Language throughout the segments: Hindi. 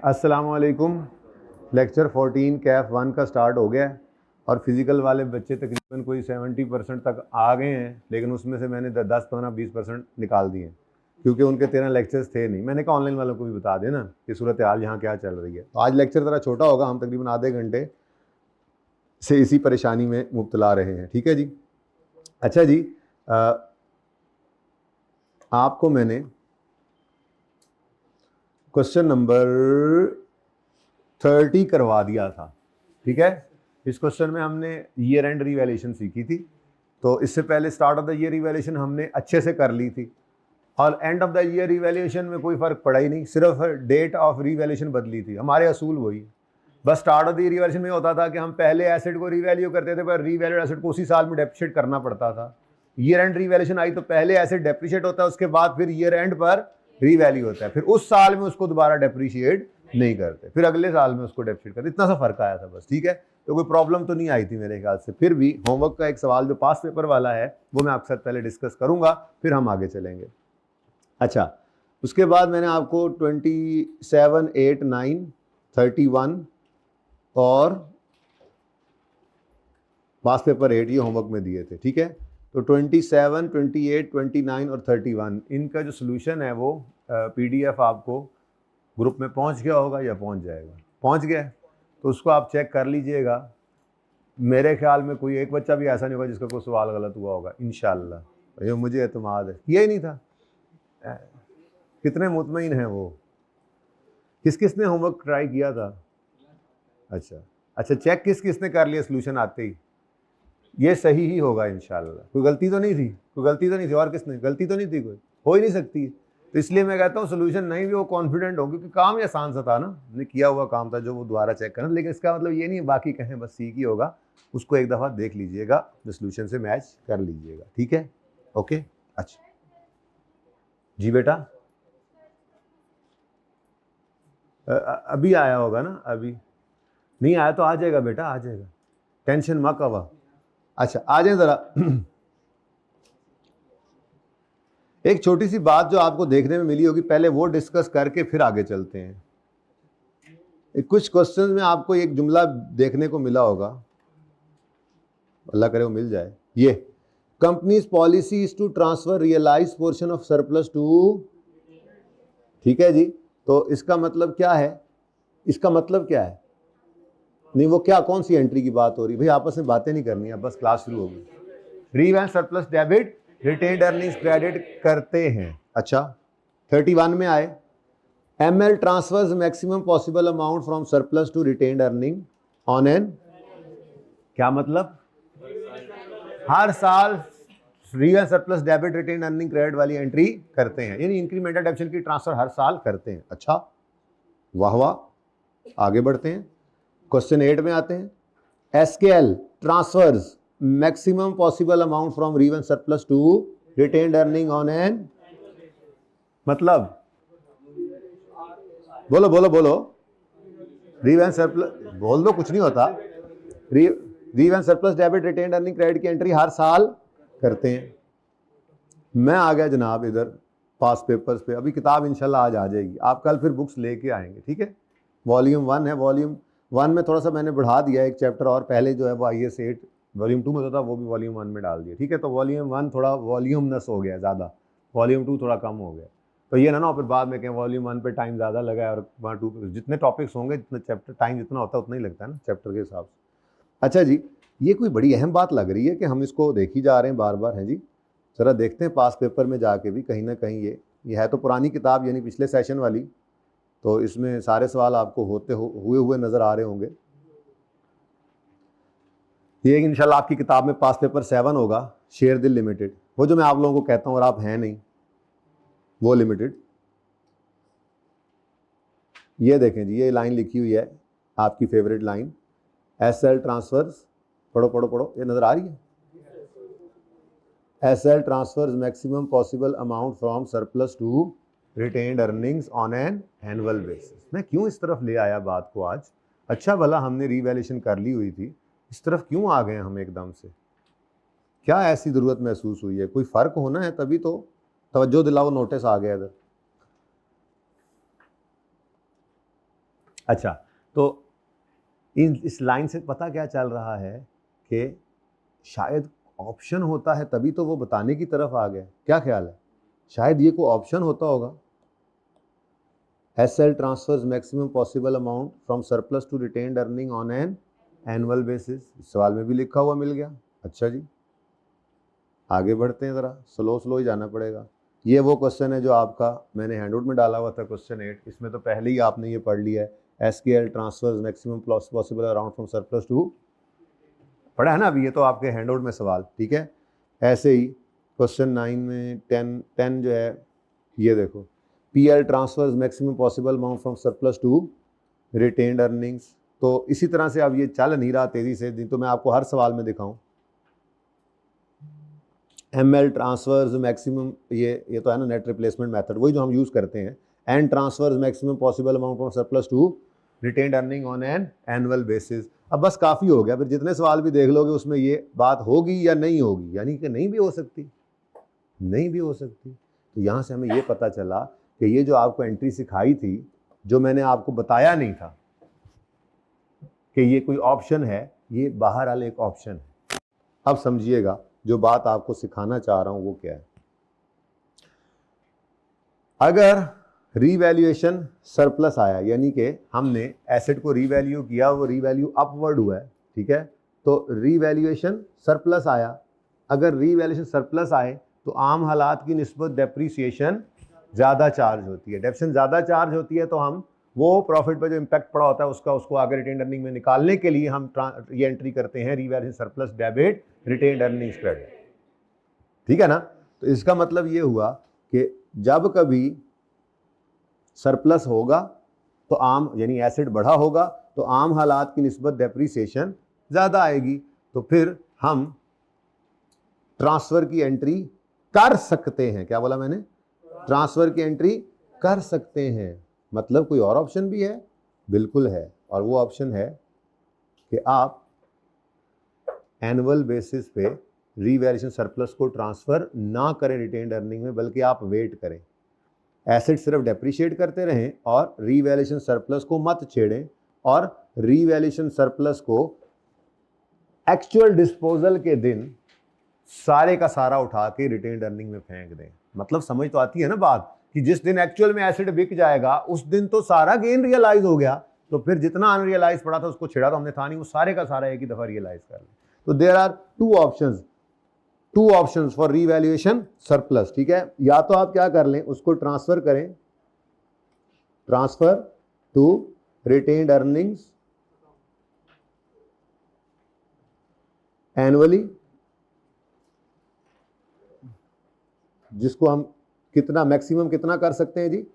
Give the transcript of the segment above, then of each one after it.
अस्सलामुअलैकुम। लेक्चर 14 कैफ 1 का स्टार्ट हो गया है और फिज़िकल वाले बच्चे तकरीबन कोई 70% तक आ गए हैं, लेकिन उसमें से मैंने 10, 15, 20% निकाल दिए हैं क्योंकि उनके 13 लेक्चर्स थे नहीं। मैंने कहा ऑनलाइन वालों को भी बता देना कि सूरत हाल यहाँ क्या चल रही है। तो आज लेक्चर ज़रा छोटा होगा, हम तकरीबन आधे घंटे से इसी परेशानी में मुब्तला रहे हैं। ठीक है जी। अच्छा जी, आपको मैंने क्वेश्चन नंबर 30 करवा दिया था। ठीक है, इस क्वेश्चन में हमने ईयर एंड रिवैल्यूएशन सीखी थी। तो इससे पहले start of the year revaluation हमने अच्छे से कर ली थी और end of the year revaluation में कोई फ़र्क पड़ा ही नहीं, सिर्फ डेट ऑफ रिवैल्यूएशन बदली थी। हमारे असूल वही, बस start of the year revaluation में होता था कि हम पहले एसेट को रिवैल्यू करते थे, पर रिवैल्यूड एसेट को उसी साल में डेप्रिशिएट करना पड़ता था। ईयर एंड रिवैल्यूएशन आई तो पहले एसेट डेप्रिशिएट होता है, उसके बाद फिर ईयर एंड पर रिवैल्यू होता है, फिर उस साल में उसको दोबारा डेप्रिशिएट नहीं करते, फिर अगले साल में उसको डेप्रिशिएट करते। इतना सा फर्क आया था बस। ठीक है, तो कोई प्रॉब्लम तो नहीं आई थी मेरे ख्याल से। फिर भी होमवर्क का एक सवाल जो पास पेपर वाला है वो मैं आपके साथ पहले डिस्कस करूंगा, फिर हम आगे चलेंगे। अच्छा, उसके बाद मैंने आपको 27, 8, 9, 31 और पास पेपर 8 ये होमवर्क में दिए थे। ठीक है, तो 27, 28, 29 और 31 इनका जो सोल्यूशन है वो PDF आपको ग्रुप में पहुंच गया होगा या पहुंच जाएगा। पहुंच गया तो उसको आप चेक कर लीजिएगा। मेरे ख्याल में कोई एक बच्चा भी ऐसा नहीं होगा जिसका कोई सवाल गलत हुआ होगा, इंशाल्लाह। ये मुझे एतमाद है, किया ही नहीं था। कितने मुतमईन हैं वो? किस किस ने होमवर्क ट्राई किया था? अच्छा, चेक किस किस ने कर लिया सोल्यूशन आते ही? ये सही ही होगा इंशाल्लाह। कोई गलती तो नहीं थी? कोई गलती तो नहीं थी? और किसने गलती तो नहीं थी? कोई हो ही नहीं सकती। तो इसलिए मैं कहता हूँ सोल्यूशन नहीं भी वो कॉन्फिडेंट हो, क्योंकि काम ही आसान सा था ना, ने किया हुआ काम था जो वो दोबारा चेक करना। लेकिन इसका मतलब ये नहीं बाकी कहें बस सीख ही होगा, उसको एक दफ़ा देख लीजिएगा, जो सोल्यूशन से मैच कर लीजिएगा। ठीक है, ओके। अच्छा जी बेटा, अभी आया होगा ना? अभी नहीं आया तो आ जाएगा बेटा, आ जाएगा, टेंशन मत कवा। अच्छा आ जाए ज़रा। एक छोटी सी बात जो आपको देखने में मिली होगी, पहले वो डिस्कस करके फिर आगे चलते हैं। कुछ क्वेश्चंस में आपको एक जुमला देखने को मिला होगा, अल्लाह करे वो मिल जाए। ये company's policy is to transfer realise portion of surplus to. ठीक है जी, तो इसका मतलब क्या है? इसका मतलब क्या है? नहीं वो क्या, कौन सी एंट्री की बात हो रही भाई? आपस में बातें नहीं करनी है, बस क्लास शुरू होगी। Revaluation surplus debit retained earnings credit करते हैं। अच्छा, 31 में आए ML transfers maximum possible amount from surplus to retained earning on an. क्या मतलब? हर साल revaluation surplus debit retained earning credit वाली एंट्री करते हैं, यानी इंक्रीमेंटल डेप्शन की ट्रांसफर हर साल करते हैं। अच्छा, वाह वाह, आगे बढ़ते हैं। क्वेश्चन 8 में आते हैं। SKL transfers maximum possible amount from revaluation surplus to retained earning on an. मतलब बोलो बोलो बोलो। रीवैल्यूएशन सरप्लस बोल दो, कुछ नहीं होता। Revaluation surplus debit retained earning credit की एंट्री हर साल करते हैं। मैं आ गया जनाब इधर पास पेपर्स पे। अभी किताब इंशाल्लाह आज आ जाएगी, आप कल फिर बुक्स लेके आएंगे। ठीक है, वॉल्यूम 1 है। वॉल्यूम 1 में थोड़ा सा मैंने बढ़ा दिया एक चैप्टर, और पहले जो है वो IAS 8 वॉल्यूम 2 में था, वो भी वॉल्यूम 1 में डाल दिया। ठीक है, तो वॉल्यूम 1 थोड़ा वॉल्यूमनेस हो गया ज़्यादा, वॉल्यूम 2 थोड़ा कम हो गया। तो ये ना फिर बाद में कहें वॉल्यूम 1 पे टाइम ज़्यादा लगा है और वहाँ 2 पे जितने टॉपिक्स होंगे, जितने चैप्टर टाइम जितना होता है उतना ही लगता है ना चैप्टर के हिसाब से। अच्छा जी, ये कोई बड़ी अहम बात लग रही है कि हम इसको देख ही जा रहे हैं बार बार। हैं जी, ज़रा देखते हैं पास पेपर में जाके भी कहीं ना कहीं। ये है तो पुरानी किताब, यानी पिछले सेशन वाली, तो इसमें सारे सवाल आपको हुए हुए नज़र आ रहे होंगे। ये इंशाल्लाह आपकी किताब में पास पेपर 7 होगा, शेयर दिल लिमिटेड, वो जो मैं आप लोगों को कहता हूँ और आप हैं नहीं, वो लिमिटेड। ये देखें जी, ये लाइन लिखी हुई है आपकी फेवरेट लाइन, SL ट्रांसफर्स। पढ़ो पढ़ो पढ़ो, ये नज़र आ रही है? SL transfers maximum possible amount from surplus to retained earnings on an annual basis. मैं क्यों इस तरफ ले आया बात को आज? अच्छा भला हमने रिवैल्यूएशन कर ली हुई थी, इस तरफ क्यों आ गए हम एकदम से? क्या ऐसी ज़रूरत महसूस हुई है? कोई फ़र्क होना है तभी तो तवज्जो दिलाओ, नोटिस आ गया इधर। अच्छा, तो इस लाइन से पता क्या चल रहा है कि शायद ऑप्शन होता है तभी तो वो बताने की तरफ आ गए। क्या ख्याल है, शायद ये कोई ऑप्शन होता होगा। SL transfers maximum possible amount from surplus to retained earning on an annual basis. इस सवाल में भी लिखा हुआ मिल गया। अच्छा जी, आगे बढ़ते हैं, ज़रा स्लो ही जाना पड़ेगा। ये वो क्वेश्चन है जो आपका मैंने हैंडआउट में डाला हुआ था, क्वेश्चन 8। इसमें तो पहले ही आपने ये पढ़ लिया है, SKL transfers maximum possible around from surplus to, पढ़ा है ना अभी, ये तो आपके हैंडआउट में सवाल, ठीक है। ऐसे ही क्वेश्चन 9 में 10 जो है, ये देखो, PL transfers maximum possible amount from surplus to retained earnings. तो इसी तरह से अब ये चल नहीं रहा तेजी से, तो मैं आपको हर सवाल में दिखाऊं। ML ट्रांसफर्स मैक्सिमम, ये तो है ना नेट रिप्लेसमेंट मेथड, वही जो हम यूज़ करते हैं। And transfers maximum possible amount from surplus to retained earning on an annual basis. अब बस काफ़ी हो गया, फिर जितने सवाल भी देख लोगे उसमें ये बात होगी या नहीं होगी, यानी कि नहीं भी हो सकती, नहीं भी हो सकती। तो यहाँ से हमें ये पता चला कि ये जो आपको एंट्री सिखाई थी, जो मैंने आपको बताया नहीं था कि ये कोई ऑप्शन है, ये बाहर वाले एक ऑप्शन है। अब समझिएगा जो बात आपको सिखाना चाह रहा हूं वो क्या है। अगर रीवैल्यूएशन सरप्लस आया, यानी कि हमने एसेट को रीवैल्यू किया, वो रीवैल्यू अपवर्ड हुआ है, ठीक है, तो रीवैल्यूएशन सरप्लस आया। अगर रीवैल्यूएशन सरप्लस आए तो आम हालात की निस्बत डेप्रीसिएशन ज़्यादा चार्ज होती है। डेप्रिसिएशन ज़्यादा चार्ज होती है तो हम वो प्रॉफिट पर जो इम्पैक्ट पड़ा होता है उसको आगे रिटेन्ड अर्निंग में निकालने के लिए हम ये एंट्री करते हैं, revaluation surplus debit retained earnings credit, ठीक है ना। तो इसका मतलब ये हुआ कि जब कभी सरप्लस होगा तो आम, यानी एसेट बढ़ा होगा तो आम हालात की निस्बत डेप्रीसिएशन ज़्यादा आएगी, तो फिर हम ट्रांसफ़र की एंट्री कर सकते हैं। क्या बोला मैंने, ट्रांसफ़र की एंट्री कर सकते हैं। मतलब कोई और ऑप्शन भी है, बिल्कुल है, और वो ऑप्शन है कि आप एनुअल बेसिस पे रीवैल्यूएशन सरप्लस को ट्रांसफ़र ना करें रिटेन्ड अर्निंग में, बल्कि आप वेट करें, एसेट सिर्फ डेप्रिशिएट करते रहें और रीवैल्यूएशन सरप्लस को मत छेड़ें, और रीवैल्यूएशन सरप्लस को एक्चुअल डिस्पोजल के दिन सारे का सारा उठा के रिटेन्ड अर्निंग में फेंक दें। मतलब समझ तो आती है ना बात, कि जिस दिन एक्चुअल में एसेट बिक जाएगा उस दिन तो सारा गेन रियलाइज हो गया, तो फिर जितना अनरियलाइज पड़ा था उसको छेड़ा तो हमने था नहीं, वो सारे का सारा एक ही दफा रियलाइज कर लें। तो there are two options for revaluation surplus, ठीक है। या तो आप क्या कर लें, उसको ट्रांसफर करें, transfer to retained earnings annually, जिसको हम कितना मैक्सिमम कितना कर सकते हैं जी,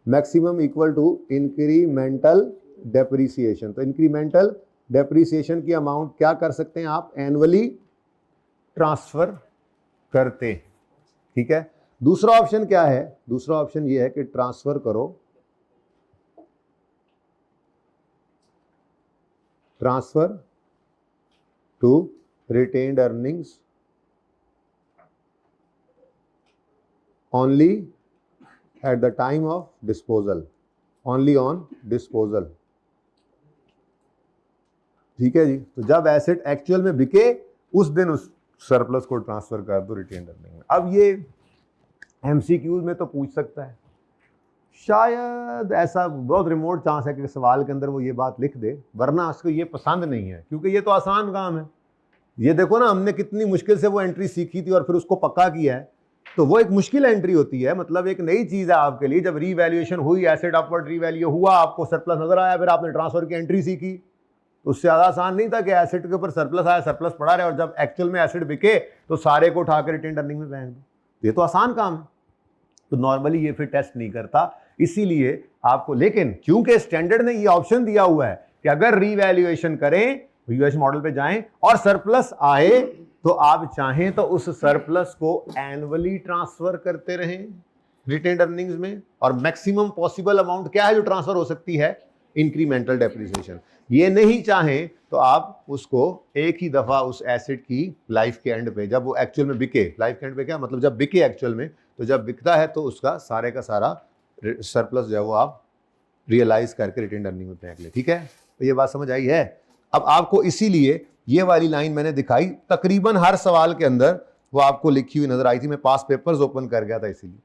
maximum equal to incremental depreciation. तो इंक्रीमेंटल डेप्रीसिएशन की अमाउंट क्या कर सकते हैं आप, एनुअली ट्रांसफर करते, ठीक है। दूसरा ऑप्शन क्या है, दूसरा ऑप्शन ये है कि ट्रांसफर करो, transfer to retained earnings only at the time of disposal, only on disposal, ठीक है जी। तो जब एसेट एक्चुअल में बिके उस दिन उस सरप्लस को ट्रांसफर कर दो रिटेन्ड अर्निंग में। अब ये एमसीक्यूज में तो पूछ सकता है, शायद ऐसा बहुत रिमोट चांस है कि सवाल के अंदर वो ये बात लिख दे, वरना उसको ये पसंद नहीं है, क्योंकि ये तो आसान काम है। ये देखो ना, हमने कितनी मुश्किल से वो एंट्री सीखी थी और फिर उसको पक्का किया है, तो वो एक मुश्किल एंट्री होती है, मतलब एक नई चीज है आपके लिए। जब रीवैल्यूएशन हुई, एसेट अपवर्ड रीवैल्यू हुआ, आपको सरप्लस नजर आया, फिर आपने ट्रांसफर की एंट्री सीखी, तो उससे ज्यादा आसान नहीं था कि एसेट के ऊपर सरप्लस आया, सरप्लस पड़ा रहे, और जब एक्चुअल में एसेट बिके तो सारे को उठाकर रिटेन्ड अर्निंग में फेंक दो। ये तो आसान काम है, तो नॉर्मली ये फिर टेस्ट नहीं करता, इसीलिए आपको। लेकिन क्योंकि स्टैंडर्ड ने ये ऑप्शन दिया हुआ है कि अगर रीवैल्यूएशन करें, यूएस मॉडल पे जाएं और सरप्लस आए, तो आप चाहें तो उस सरप्लस को एनुअली ट्रांसफर करते रहें रिटेन्ड अर्निंग्स में, और मैक्सिमम पॉसिबल अमाउंट क्या है जो ट्रांसफर हो सकती है, इंक्रीमेंटल डेप्रिसिएशन। ये नहीं चाहें तो आप उसको एक ही दफा उस एसेट की लाइफ के एंड पे, जब वो एक्चुअल में बिके, लाइफ के एंड पे क्या मतलब, जब बिके एक्चुअल में, तो जब बिकता है तो उसका सारे का सारा सरप्लस जो है वो आप रियलाइज करके रिटेन अर्निंग में फेंक ले। ठीक है, तो ये बात समझ आई है। अब आपको इसीलिए ये वाली लाइन मैंने दिखाई, तकरीबन हर सवाल के अंदर वो आपको लिखी हुई नजर आई थी। मैं पास पेपर्स ओपन कर गया था, इसीलिए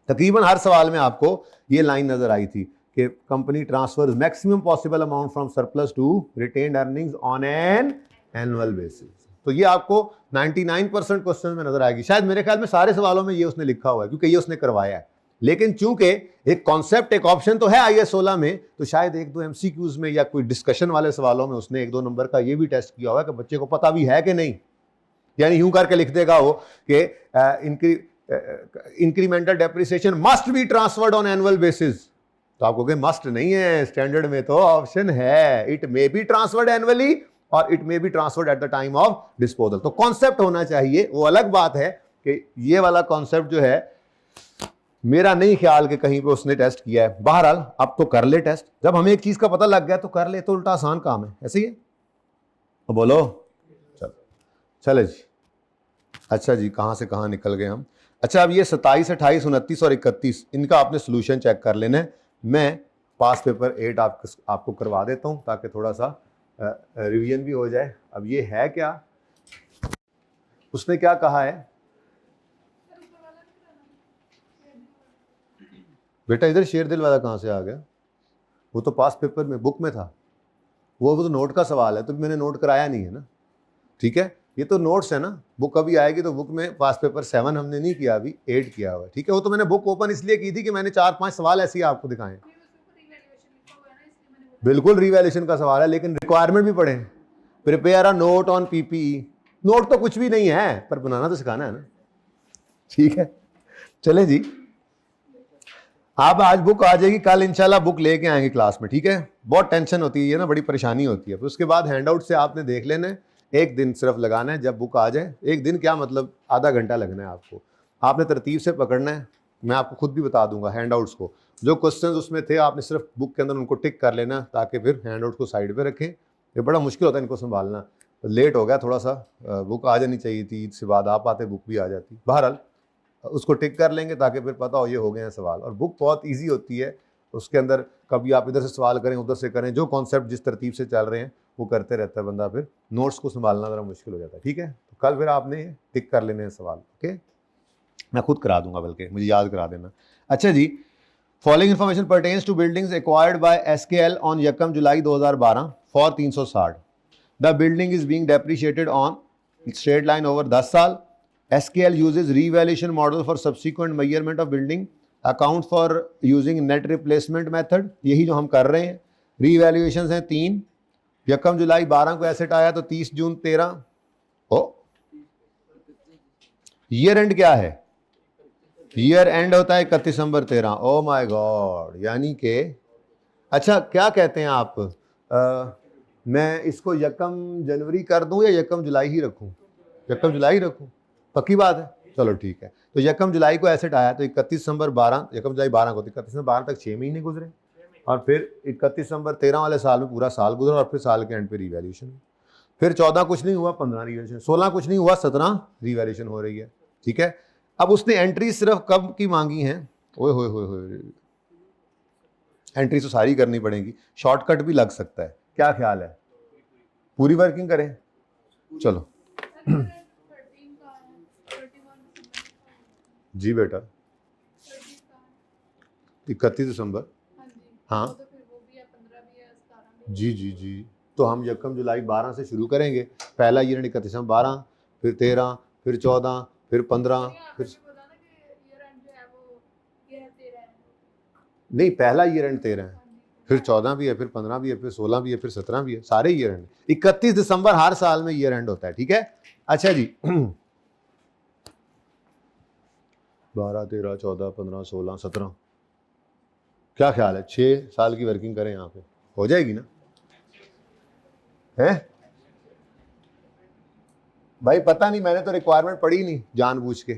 तकरीबन हर सवाल में आपको ये लाइन नजर आई थी कि company transfers maximum possible amount from surplus to retained earnings on an annual basis. तो ये आपको 99% क्वेश्चन में नजर आएगी। शायद मेरे ख्याल में सारे सवालों में ये उसने लिखा हुआ है, क्योंकि ये उसने करवाया है। लेकिन चूंकि एक कॉन्सेप्ट, एक ऑप्शन तो है IAS 16 में, तो शायद एक दो MCQs में या कोई डिस्कशन वाले सवालों में उसने 1-2 नंबर का ये भी टेस्ट किया होगा कि बच्चे को पता भी है कि नहीं। यानी यूं करके लिख देगा वो कि incremental depreciation must be transferred on annual basis. तो आपको कहे मस्ट नहीं है, स्टैंडर्ड में तो ऑप्शन है it may be transferred annually और it may be transferred at the time of disposal. तो कॉन्सेप्ट होना चाहिए। वो अलग बात है कि ये वाला कॉन्सेप्ट जो है, मेरा नहीं ख्याल कि कहीं पे उसने टेस्ट किया है। बहरहाल अब तो कर ले टेस्ट, जब हमें एक चीज का पता लग गया तो कर ले, तो उल्टा आसान काम है। ऐसे ही है, तो बोलो चलो चले जी। अच्छा जी, कहां से कहां निकल गए हम। अच्छा, अब ये 27, 28, 29 और 31 इनका आपने सोल्यूशन चेक कर लेना है। मैं पास पेपर 8 आपको करवा देता हूं ताकि थोड़ा सा रिवीजन भी हो जाए। अब ये है क्या, उसने क्या कहा है बेटा, इधर शेर दिल वाला कहाँ से आ गया? वो तो पास पेपर में बुक में था। वो तो नोट का सवाल है, तो मैंने नोट कराया नहीं है ना। ठीक है, ये तो नोट्स है ना। बुक अभी आएगी तो बुक में पास पेपर 7 हमने नहीं किया, अभी 8 किया हुआ है। ठीक है, वो तो मैंने बुक ओपन इसलिए की थी कि मैंने 4-5 सवाल ऐसे ही आपको दिखाए। बिल्कुल रिवैल्यूएशन का सवाल है, लेकिन रिक्वायरमेंट भी पढ़े। Prepare a note on PPE। Note तो कुछ भी नहीं है, पर बनाना तो सिखाना है ना। ठीक है, चले जी। आप आज बुक आ जाएगी, कल इंशाल्लाह बुक लेके आएंगे क्लास में। ठीक है, बहुत टेंशन होती है ना, बड़ी परेशानी होती है। फिर उसके बाद हैंडआउट से आपने देख लेना है, एक दिन सिर्फ लगाना है जब बुक आ जाए। एक दिन क्या मतलब, आधा घंटा लगना है आपको। आपने तरतीब से पकड़ना है, मैं आपको खुद भी बता दूंगा हैंडआउट्स को। जो क्वेश्चंस उसमें थे आपने सिर्फ बुक के अंदर उनको टिक कर लेना, ताकि फिर हैंडआउट को साइड पे रखें। ये बड़ा मुश्किल होता है इनको संभालना। लेट हो गया थोड़ा सा, बुक आ जानी चाहिए थी, ईद से बाद आप आते बुक भी आ जाती। बहरहाल उसको टिक कर लेंगे ताकि फिर पता हो ये हो गए हैं सवाल। और बुक बहुत ईजी होती है, उसके अंदर कभी आप इधर से सवाल करें उधर से करें, जो कॉन्सेप्ट जिस तरतीब से चल रहे हैं वो करते रहता है बंदा। फिर नोट्स को संभालना ज़रा मुश्किल हो जाता है। ठीक है, तो कल फिर आपने टिक कर लेने हैं सवाल। ओके, मैं खुद करा दूंगा, बल्कि मुझे याद करा देना। अच्छा जी, following information pertains to buildings acquired by SKL on 1 July 2012 for 360। The building is being depreciated on straight line over 10 साल। SKL uses revaluation model for subsequent measurement of building, account for using net replacement method। यही जो हम कर रहे हैं। रीवैल्यूएशन हैं 3। 1 जुलाई 12 को एसेट आया तो 30 जून 13। ओ ईयर एंड क्या है? ईयर एंड होता है 31 दिसंबर 13। ओ माय गॉड, यानी कि अच्छा क्या कहते हैं आप, मैं इसको 1 जनवरी कर दूं या 1 जुलाई ही रखूं? 1 जुलाई रखूं, पक्की बात है। चलो ठीक है, तो 1 जुलाई को एसेट आया तो 31 दिसंबर 12, 1 जुलाई 12 को, 31 दिसंबर 12 तक 6 महीने गुजरे, और फिर 31 दिसंबर 13 वाले साल में पूरा साल गुजरा, और फिर साल के एंड पे रिवैल्यूएशन। फिर 14 कुछ नहीं हुआ, 15 रिवैल्यूएशन, 16 कुछ नहीं हुआ, 17 रिवैल्यूएशन हो रही है। ठीक है, अब उसने एंट्री सिर्फ कब की मांगी है? ओए होए होए होए, एंट्री तो सारी करनी पड़ेगी, शॉर्टकट भी लग सकता है। क्या ख्याल है, पूरी वर्किंग करें? चलो जी बेटा, 31 दिसंबर, हाँ जी जी जी। तो हम 1 जुलाई 12 से शुरू करेंगे। पहला ईयर 31 दिसंबर 12, फिर 13, फिर 14, फिर 15, फिर नहीं, पहला ईयर एंड 13 है, फिर 14 भी है, फिर 15 भी है, फिर 16 भी है, फिर 17 भी है, सारे ईयर एंड। 31 दिसंबर हर साल में ईयर एंड होता है। ठीक है, अच्छा जी 12, 13, 14, 15, 16, 17, क्या ख्याल है? 6 साल की वर्किंग करें, यहाँ पे हो जाएगी ना? है भाई पता नहीं, मैंने तो रिक्वायरमेंट पढ़ी नहीं जानबूझ के।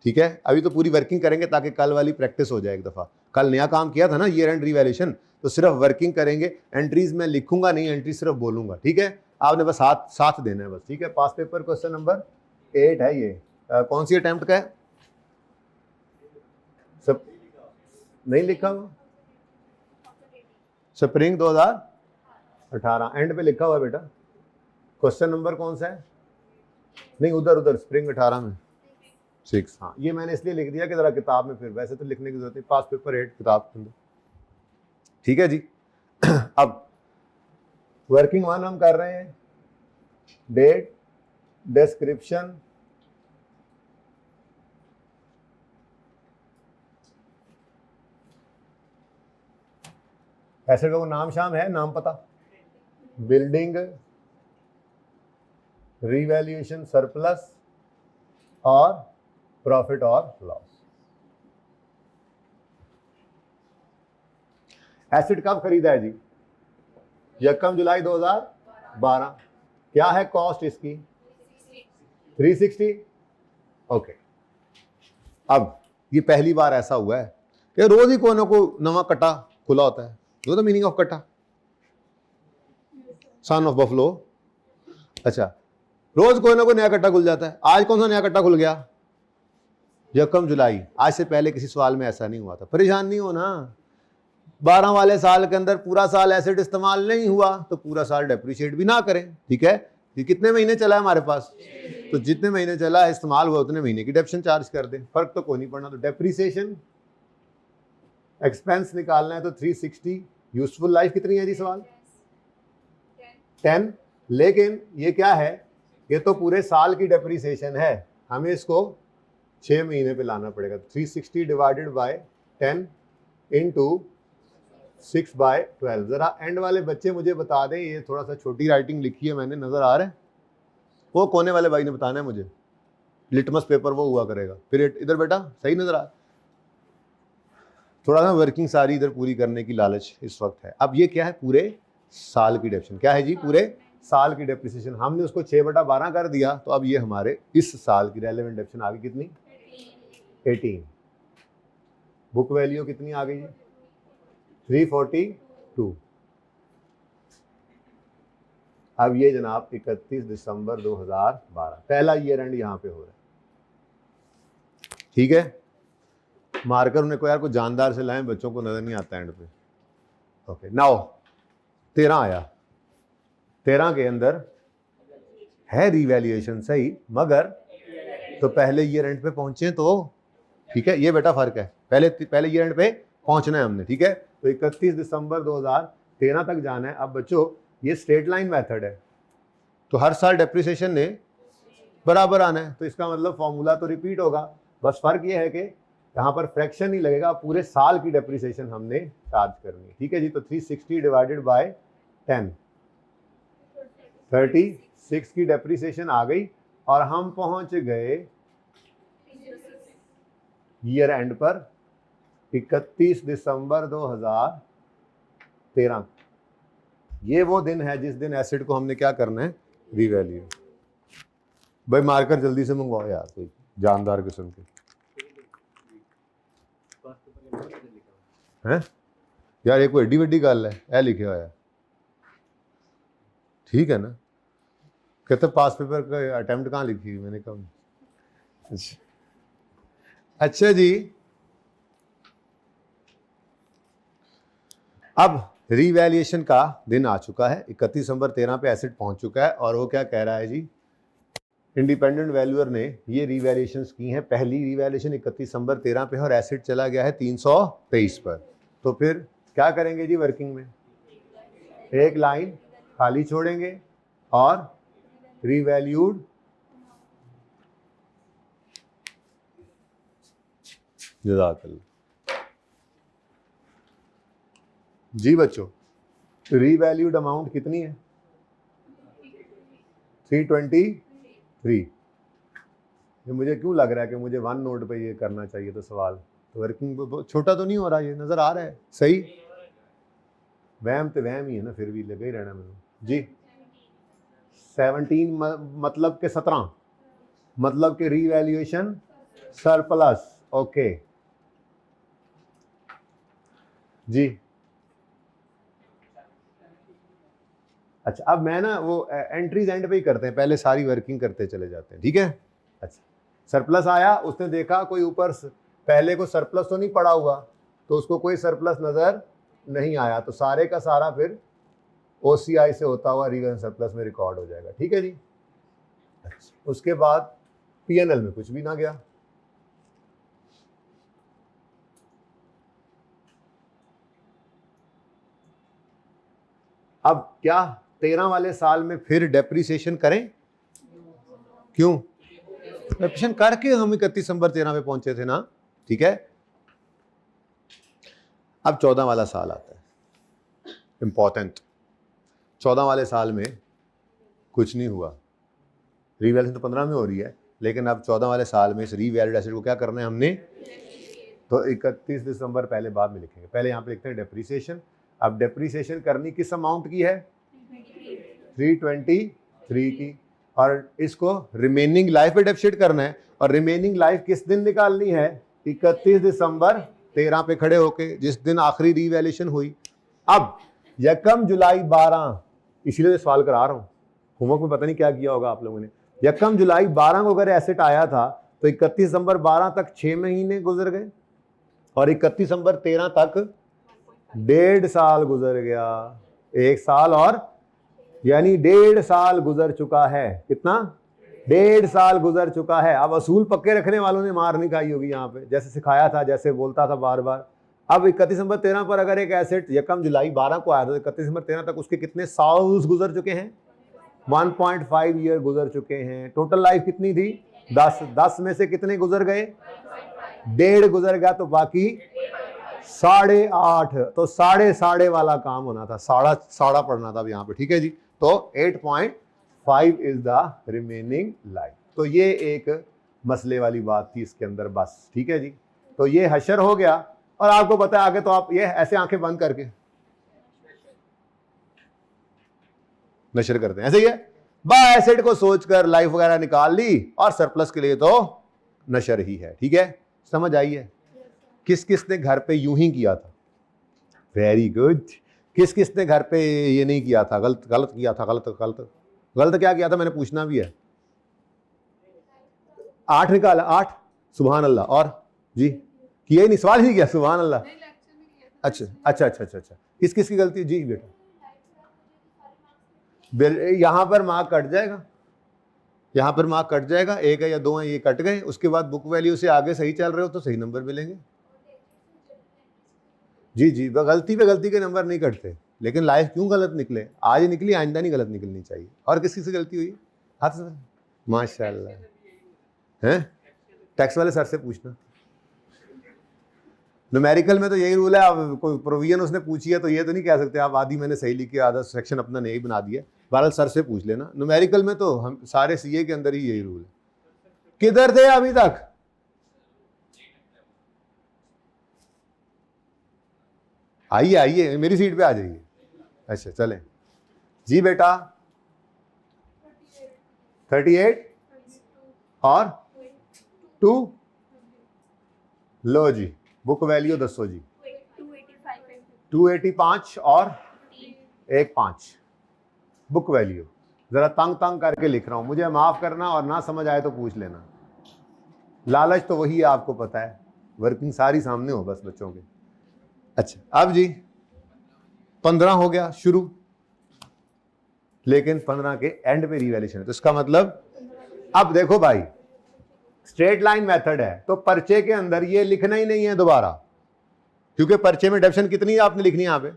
ठीक है, अभी तो पूरी वर्किंग करेंगे ताकि कल वाली प्रैक्टिस हो जाए एक दफ़ा। कल नया काम किया था ना, ईयर एंड रिवैल्यूएशन, तो सिर्फ वर्किंग करेंगे। एंट्रीज में लिखूंगा नहीं, एंट्री सिर्फ बोलूंगा। ठीक है, आपने बस साथ देना है बस। ठीक है, पास पेपर क्वेश्चन नंबर 8 है ये। कौन सी अटेम्प्ट का है? सब नहीं लिखा हुआ, स्प्रिंग 2018 एंड पे लिखा हुआ है बेटा। क्वेश्चन नंबर कौन सा है? नहीं, उधर स्प्रिंग 18 में 6। हाँ, ये मैंने इसलिए लिख दिया कि जरा किताब में फिर वैसे तो लिखने की जरूरत नहीं, पास पेपर 8 किताब के अंदर। ठीक है जी। अब वर्किंग 1 हम कर रहे हैं। डेट, डिस्क्रिप्शन, एसेट का नाम शाम है, नाम पता, बिल्डिंग, रिवैल्यूएशन, सरप्लस और प्रॉफिट और लॉस। एसेट कब खरीदा है जी? 1 जुलाई 2012। क्या है कॉस्ट इसकी? 360। ओके। अब ये पहली बार ऐसा हुआ है कि रोज ही कोई ना कोई नवा कट्टा खुला होता है। नो द मीनिंग ऑफ कट्टा? Son of buffalo. अच्छा, रोज कोई ना कोई नया कट्टा खुल जाता है। आज कौन सा नया कट्टा खुल गया? 1 जुलाई। आज से पहले किसी सवाल में ऐसा नहीं हुआ था। परेशान नहीं होना। 12 वाले साल के अंदर पूरा साल एसेट इस्तेमाल नहीं हुआ तो पूरा साल डेप्रिशिएट भी ना करें। ठीक है, ये कितने महीने चला है हमारे पास? तो जितने महीने चला है इस्तेमाल हुआ उतने महीने की डेप्शन चार्ज कर दें, फर्क तो कोई नहीं पड़ना। तो डेप्रिसिएशन एक्सपेंस निकालना है तो 360। यूजफुल लाइफ कितनी है जी? सवाल 10। लेकिन ये क्या है? ये तो पूरे साल की डेप्रिसिएशन है, हमें इसको 6 महीने पे लाना पड़ेगा। 360 डिवाइडेड बाय 10 इंटू 6/12। जरा एंड वाले बच्चे मुझे बता दें, ये थोड़ा सा छोटी राइटिंग लिखी है मैंने, नजर आ रहा है? वो कोने वाले भाई ने बताना है मुझे, लिटमस पेपर वो हुआ करेगा। फिर इधर बेटा सही नजर आ? थोड़ा सा वर्किंग सारी इधर पूरी करने की लालच इस वक्त है। अब ये क्या है? पूरे साल की डेप्रिसिएशन। क्या है जी? पूरे साल की डेप्रिसिएशन। हमने उसको 6/12 कर दिया, तो अब ये हमारे इस साल की रेलेवेंट डेप्रिसिएशन आ गई कितनी? 18। बुक वैल्यू कितनी आ गई? 342। अब ये जनाब 31 दिसंबर 2012, पहला ईयर एंड यहां पे हो रहा है। ठीक है, मार्कर उन्हें को यार को जानदार से लाएं, बच्चों को नजर नहीं आता एंड पे। ओके, नाउ 13 आया। 13 के अंदर है रिवैल्यूएशन सही, मगर तो पहले ईयर एंड पे पहुंचे तो ठीक है, ये बेटा फर्क है। पहले ईयर एंड पे पहुंचना है हमने। ठीक है, तो 31 दिसंबर 2013 तक जाना है। अब बच्चों ये स्ट्रेट लाइन मेथड है, तो हर साल डेप्रिसिएशन ने बराबर आना है, तो इसका मतलब फॉर्मूला तो रिपीट होगा। बस फर्क ये है कि यहाँ पर फ्रैक्शन नहीं लगेगा, पूरे साल की डेप्रिसिएशन हमने चार्ज करनी है। ठीक है जी, तो 360 डिवाइडेड बाय 10, 36 की डेप्रिसिएशन आ गई और हम पहुंच गए ईयर एंड पर 31 दिसंबर 2013। ये वो दिन है जिस दिन एसिड को हमने क्या करना है? रीवैल्यू। भाई मार्कर जल्दी से मंगवाओ यार, कोई जानदार किस्म के हैं यार। एक एडी वड्डी गल है, ए लिखे हुआ है। ठीक है ना? कहते पास पेपर का अटेम्प्ट कहाँ लिखी हुई? मैंने कहा अच्छा जी। अब रीवैल्यूएशन का दिन आ चुका है, 31 दिसंबर 13 पे एसेट पहुंच चुका है और वो क्या कह रहा है जी? इंडिपेंडेंट वैल्यूअर ने ये रीवैल्यूएशन की हैं। पहली रीवैल्यूएशन 31 दिसंबर 13 पे और एसेट चला गया है 323 पर। तो फिर क्या करेंगे जी? वर्किंग में एक लाइन खाली छोड़ेंगे और रीवैल्यूड जज़ाकल्लाह जी। बच्चों रीवैल्यूड अमाउंट कितनी है? 323। ये मुझे क्यों लग रहा है कि मुझे 1 नोट पे ये करना चाहिए तो सवाल तो वर्किंग छोटा तो नहीं हो रहा? ये नजर आ रहा है सही? वहम तो वहम ही है ना, फिर भी लगे ही रहना मैंने जी। 17 मतलब के 17 मतलब के रीवैल्यूएशन सरप्लस। ओके जी। अच्छा, अब मैं ना वो एंट्रीज एंड पे ही करते हैं, पहले सारी वर्किंग करते चले जाते हैं। ठीक है, अच्छा सरप्लस आया, उसने देखा कोई ऊपर पहले को सरप्लस तो नहीं पड़ा हुआ, तो उसको कोई सरप्लस नजर नहीं आया तो सारे का सारा फिर OCI से होता हुआ रीवैल्यूएशन सरप्लस में रिकॉर्ड हो जाएगा। ठीक है जी। अच्छा, उसके बाद P&L में कुछ भी ना गया। अब क्या 13 वाले साल में फिर डेप्रिसिएशन करें? क्यों? डेप्रिसिएशन करके हम 31 दिसंबर 13 पे पहुंचे थे ना। ठीक है, अब 14 वाला साल आता है, इंपॉर्टेंट। 14 वाले साल में कुछ नहीं हुआ, रीवैल्यूएशन तो 15 में हो रही है, लेकिन अब 14 वाले साल में इस रीवैल्यूड एसेट को क्या करना है हमने? तो 31 दिसंबर पहले बाद में लिखेंगे। पहले यहाँ पे लिखते हैं डेप्रिसिएशन। अब डेप्रिसिएशन करनी किस अमाउंट की है? 323 की, और इसको रिमेनिंग लाइफ पे डेप्रिसिएट करना है। और रिमेनिंग लाइफ किस दिन निकालनी है? 31 दिसंबर 13 पे खड़े होके, जिस दिन आखिरी रीवैल्यूएशन हुई। अब यकम जुलाई 12, इसीलिए तो सवाल करा रहा हूँ, होमवर्क में पता नहीं क्या किया होगा आप लोगों ने। यकम जुलाई 12 को अगर एसेट आया था तो 31 दिसंबर 12 तक 6 महीने गुजर गए, और 31 दिसंबर 13 तक 1.5 साल गुजर गया। 1 साल और यानी 1.5 साल गुजर चुका है। कितना? 1.5 साल गुजर चुका है। अब असूल पक्के रखने वालों ने मार नहीं खाई होगी यहाँ पे, जैसे सिखाया था, जैसे बोलता था बार बार। अब 31 दिसंबर 13 पर अगर एक एसेट यकम जुलाई 12 को आया था, 31 दिसंबर 13 तक उसके कितने साल गुजर चुके हैं? 1.5 ईयर गुजर चुके हैं। टोटल लाइफ कितनी थी? 10। 10 में से कितने गुजर गए? 1.5 गुजर गया, तो बाकी 8.5। तो साढ़े वाला काम होना था, साढ़ा पढ़ना था अब यहाँ पे। ठीक है जी। तो 8.5 इज द रिमेनिंग लाइफ। तो ये एक मसले वाली बात थी इसके अंदर, बस। ठीक है जी। तो ये हशर हो गया, और आपको पता है आगे तो आप ये ऐसे आंखें बंद करके नशर करते हैं, ऐसे ही है। एसेट को सोचकर लाइफ वगैरह निकाल ली, और सरप्लस के लिए तो नशर ही है। ठीक है, समझ आई है? किस किस ने घर पे यूं ही किया था? Very good. किस किस ने घर पे ये नहीं किया था? गलत किया था? गलत क्या किया था? मैंने पूछना भी है। 8 निकाला, 8। सुभान अल्लाह। और जी किया ही नहीं, सवाल ही किया। सुभान अल्लाह। अच्छा। किस किस की गलती? जी बेटा, यहां पर मार्क कट जाएगा, यहां पर मार्क कट जाएगा। 1 है या 2 है, ये कट गए। उसके बाद बुक वैल्यू से आगे सही चल रहे हो तो सही नंबर मिलेंगे। जी, गलती पे गलती के नंबर नहीं कटते, लेकिन लाइफ क्यों गलत निकले? आज निकली, आइंदा नहीं गलत निकलनी चाहिए। और किसी से गलती हुई? हाथ से। माशाल्लाह। हैं? टैक्स वाले सर से पूछना। न्यूमेरिकल में तो यही रूल है। अब कोई प्रोविजन उसने पूछी है तो ये तो नहीं कह सकते आप आधी मैंने सही लिखी, आधा सेक्शन अपना नहीं बना दिया। बहरहाल सर से पूछ लेना। न्यूमेरिकल में तो हम सारे सीए के अंदर ही यही रूल है। किधर थे अभी तक? आइए मेरी सीट पे आ जाइए। अच्छा चलें जी बेटा। 38 और 2। लो जी, बुक वैल्यू दसो जी। 285 और 1.5 बुक वैल्यू। जरा तंग करके लिख रहा हूं, मुझे माफ करना, और ना समझ आए तो पूछ लेना। लालच तो वही है, आपको पता है, वर्किंग सारी सामने हो बस बच्चों के। अच्छा अब जी 15 हो गया शुरू, लेकिन 15 के एंड पे रिवैल्यूएशन है, तो इसका मतलब अब देखो भाई, स्ट्रेट लाइन मेथड है तो पर्चे के अंदर ये लिखना ही नहीं है दोबारा, क्योंकि पर्चे में डेप्शन कितनी आपने लिखनी है यहाँ पे?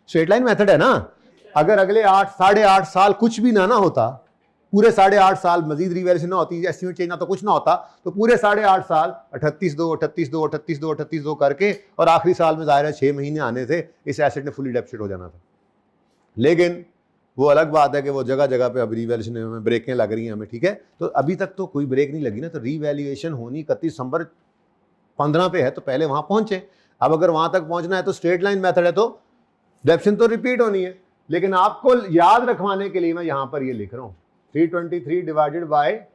स्ट्रेट लाइन मेथड है ना। अगर अगले 8.5 साल कुछ भी ना होता, पूरे 8.5 साल मजीद रिवैल्यूएशन ना होती, एस्टिमेट चेंज ना तो कुछ ना होता, तो पूरे 8.5 साल 38.2 करके, और आखिरी साल में जाहिर है 6 महीने आने थे, इस एसेट ने फुली डेप्सिट हो जाना था। लेकिन वो अलग बात है कि वो जगह जगह पे अब रिवैल्यूएशन में ब्रेकें लग रही हैं हमें। ठीक है, तो अभी तक तो कोई ब्रेक नहीं लगी ना, तो रिवैल्यूएशन होनी 31 दिसंबर 15 पे है, तो पहले वहां पहुंचे। अब अगर वहां तक पहुंचना है तो स्ट्रेट लाइन मेथड है, तो डेप्शन तो रिपीट होनी है। लेकिन आपको याद रखवाने के लिए मैं यहां पर ये लिख रहा हूं 323 डिवाइडेड बाय,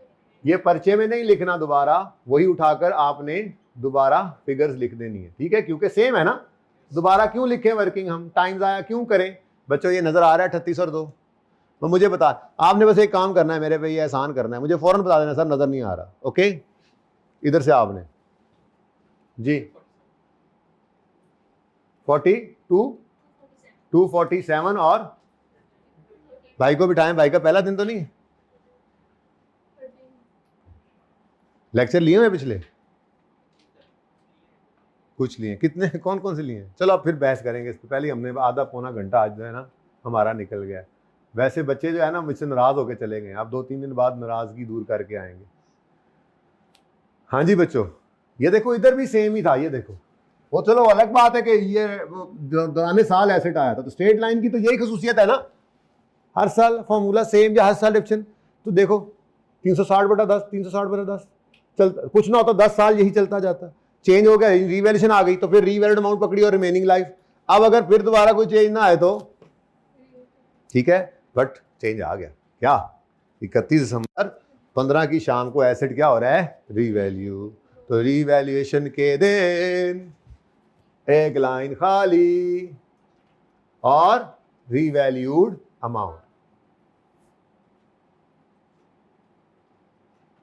ये पर्चे में नहीं लिखना दोबारा, वही उठाकर आपने दोबारा फिगर्स लिख देनी है। ठीक है, क्योंकि सेम है ना, दोबारा क्यों लिखें वर्किंग, हम टाइम ज़ाया क्यों करें? बच्चों ये नजर आ रहा है 38 और 2? तो मुझे बता, आपने बस एक काम करना है मेरे पे, ये एहसान करना है, मुझे फौरन बता देना सर नजर नहीं आ रहा। ओके, इधर से आपने जी 42 247 और भाई को बिठाएं, भाई का पहला दिन तो नहीं है, लेक्चर लिए हैं पिछले कुछ लिए, कितने कौन कौन से लिए हैं? चलो अब फिर बहस करेंगे इस पर, पहले हमने आधा पौना घंटा आज जो है ना हमारा निकल गया। वैसे बच्चे जो है ना मुझसे नाराज होकर चले गए, अब 2-3 दिन बाद नाराजगी दूर करके आएंगे। हाँ जी बच्चों, ये देखो इधर भी सेम ही था, ये देखो वो चलो अलग बात है कि ये दौरान साल एसेट आया था, तो स्ट्रेट लाइन की तो यही खसूसियत है ना, हर साल फॉर्मूला सेम या हर साल डिफरेंट। तो देखो 360/10 360/10 चलता, कुछ ना होता 10 साल यही चलता जाता, चेंज हो गया, रिवैल्यूएशन आ गई तो फिर रीवैल्यूड अमाउंट पकड़ी और रिमेनिंग लाइफ। अब अगर फिर दोबारा कोई चेंज ना आए तो ठीक है, बट चेंज आ गया। क्या 31 दिसंबर 15 की शाम को एसेट क्या हो रहा है? रीवैल्यू। तो रीवैल्यूएशन के दिन एक लाइन खाली और रीवैल्यूड अमाउंट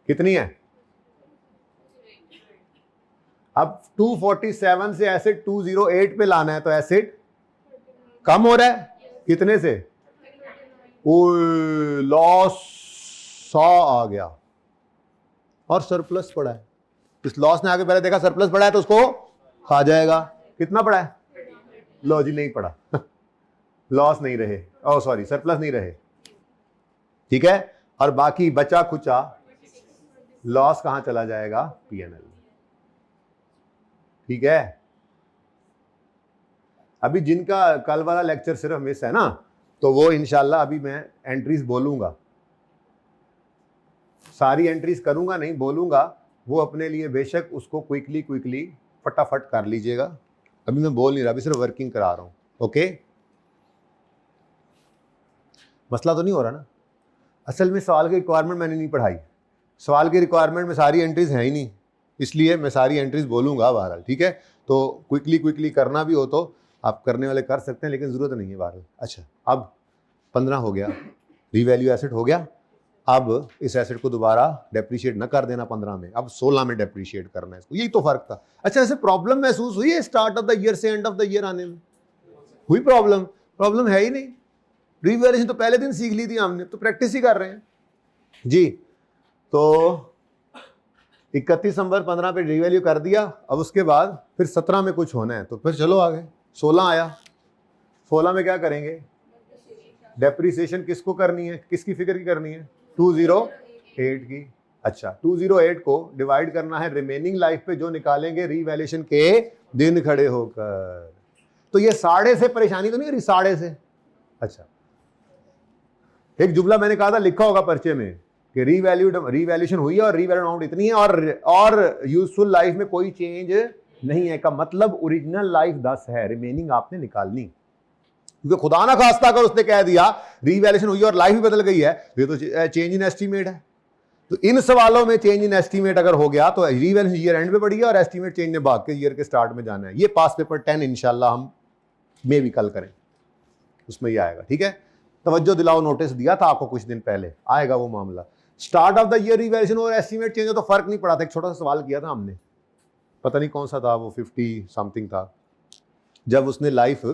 कितनी है? अब 247 से एसेट 208 पे लाना है, तो एसेट कम हो रहा है कितने से? लॉस 100 आ गया और सरप्लस पड़ा है। इस लॉस ने आगे पहले देखा सरप्लस पड़ा है तो उसको खा जाएगा। कितना पड़ा है? लो जी नहीं पड़ा लॉस नहीं रहे, ओ सॉरी सरप्लस नहीं रहे, ठीक है, और बाकी बचा खुचा लॉस कहां चला जाएगा? पीएनएल। ठीक है, अभी जिनका कल वाला लेक्चर सिर्फ मिस है ना, तो वो इंशाल्लाह अभी मैं एंट्रीज बोलूंगा, सारी एंट्रीज करूंगा नहीं, बोलूंगा, वो अपने लिए बेशक उसको क्विकली फटाफट कर लीजिएगा। अभी मैं बोल नहीं रहा, अभी सिर्फ वर्किंग करा रहा हूं। ओके, मसला तो नहीं हो रहा ना? असल में सवाल की रिक्वायरमेंट मैंने नहीं पढ़ाई, सवाल की रिक्वायरमेंट में सारी एंट्रीज हैं ही नहीं, इसलिए मैं सारी एंट्रीज बोलूंगा बहरहाल। ठीक है, तो क्विकली करना भी हो तो आप करने वाले कर सकते हैं, लेकिन ज़रूरत नहीं है बहरहाल। अच्छा, अब 15 हो गया, रीवैल्यू एसेट हो गया। अब इस एसेट को दोबारा डेप्रीशिएट न कर देना 15 में, अब 16 में डेप्रीशिएट करना है इसको, यही तो फर्क था। अच्छा, ऐसे प्रॉब्लम महसूस हुई है स्टार्ट ऑफ द ईयर से एंड ऑफ द ईयर आने में? हुई प्रॉब्लम? प्रॉब्लम है ही नहीं, रीवैल्यूएशन तो पहले दिन सीख ली थी हमने, तो प्रैक्टिस ही कर रहे हैं जी। तो 31 दिसंबर 15 पे रीवैल्यू कर दिया, अब उसके बाद फिर 17 में कुछ होना है, तो फिर चलो आ गए 16 आया। 16 में क्या करेंगे? डेप्रीसिएशन किसको करनी है, किसकी फिगर की करनी है? 208 की। अच्छा, 208 को डिवाइड करना है रिमेनिंग लाइफ पे, जो निकालेंगे रीवैल्यूएशन के दिन खड़े होकर। तो ये साढ़े से परेशानी तो नहीं हो रही? साढ़े से। अच्छा, एक जुमला मैंने कहा था, लिखा होगा पर्चे में कि रीवैल्यूएशन हुई है और रीवैल्यूड अमाउंट इतनी है और यूजफुल लाइफ में कोई चेंज नहीं है, का मतलब ओरिजिनल लाइफ 10 है, रिमेनिंग आपने निकालनी। क्योंकि खुदा ना खास्ता अगर उसने कह दिया रीवैल्यूएशन हुई और लाइफ भी बदल गई है, ये तो चेंज इन एस्टीमेट है। तो इन सवालों में चेंज इन एस्टीमेट अगर हो गया तो रीवैल्यूएशन ईयर एंड पे बढ़ी है और एस्टीमेट चेंज ने भाग के ईयर के स्टार्ट में जाना है। ये पास पेपर 10 इंशाल्लाह हम में भी कल करें, उसमें ही आएगा। ठीक है, तवज्जो दिलाओ, नोटिस दिया था आपको कुछ दिन पहले, आएगा वो मामला। Start of the year revaluation और एस्टीमेट चेंज हो तो फर्क नहीं पड़ा था। एक छोटा सा सवाल किया था हमने, पता नहीं कौन सा था वो, 50 समथिंग था, जब उसने लाइफ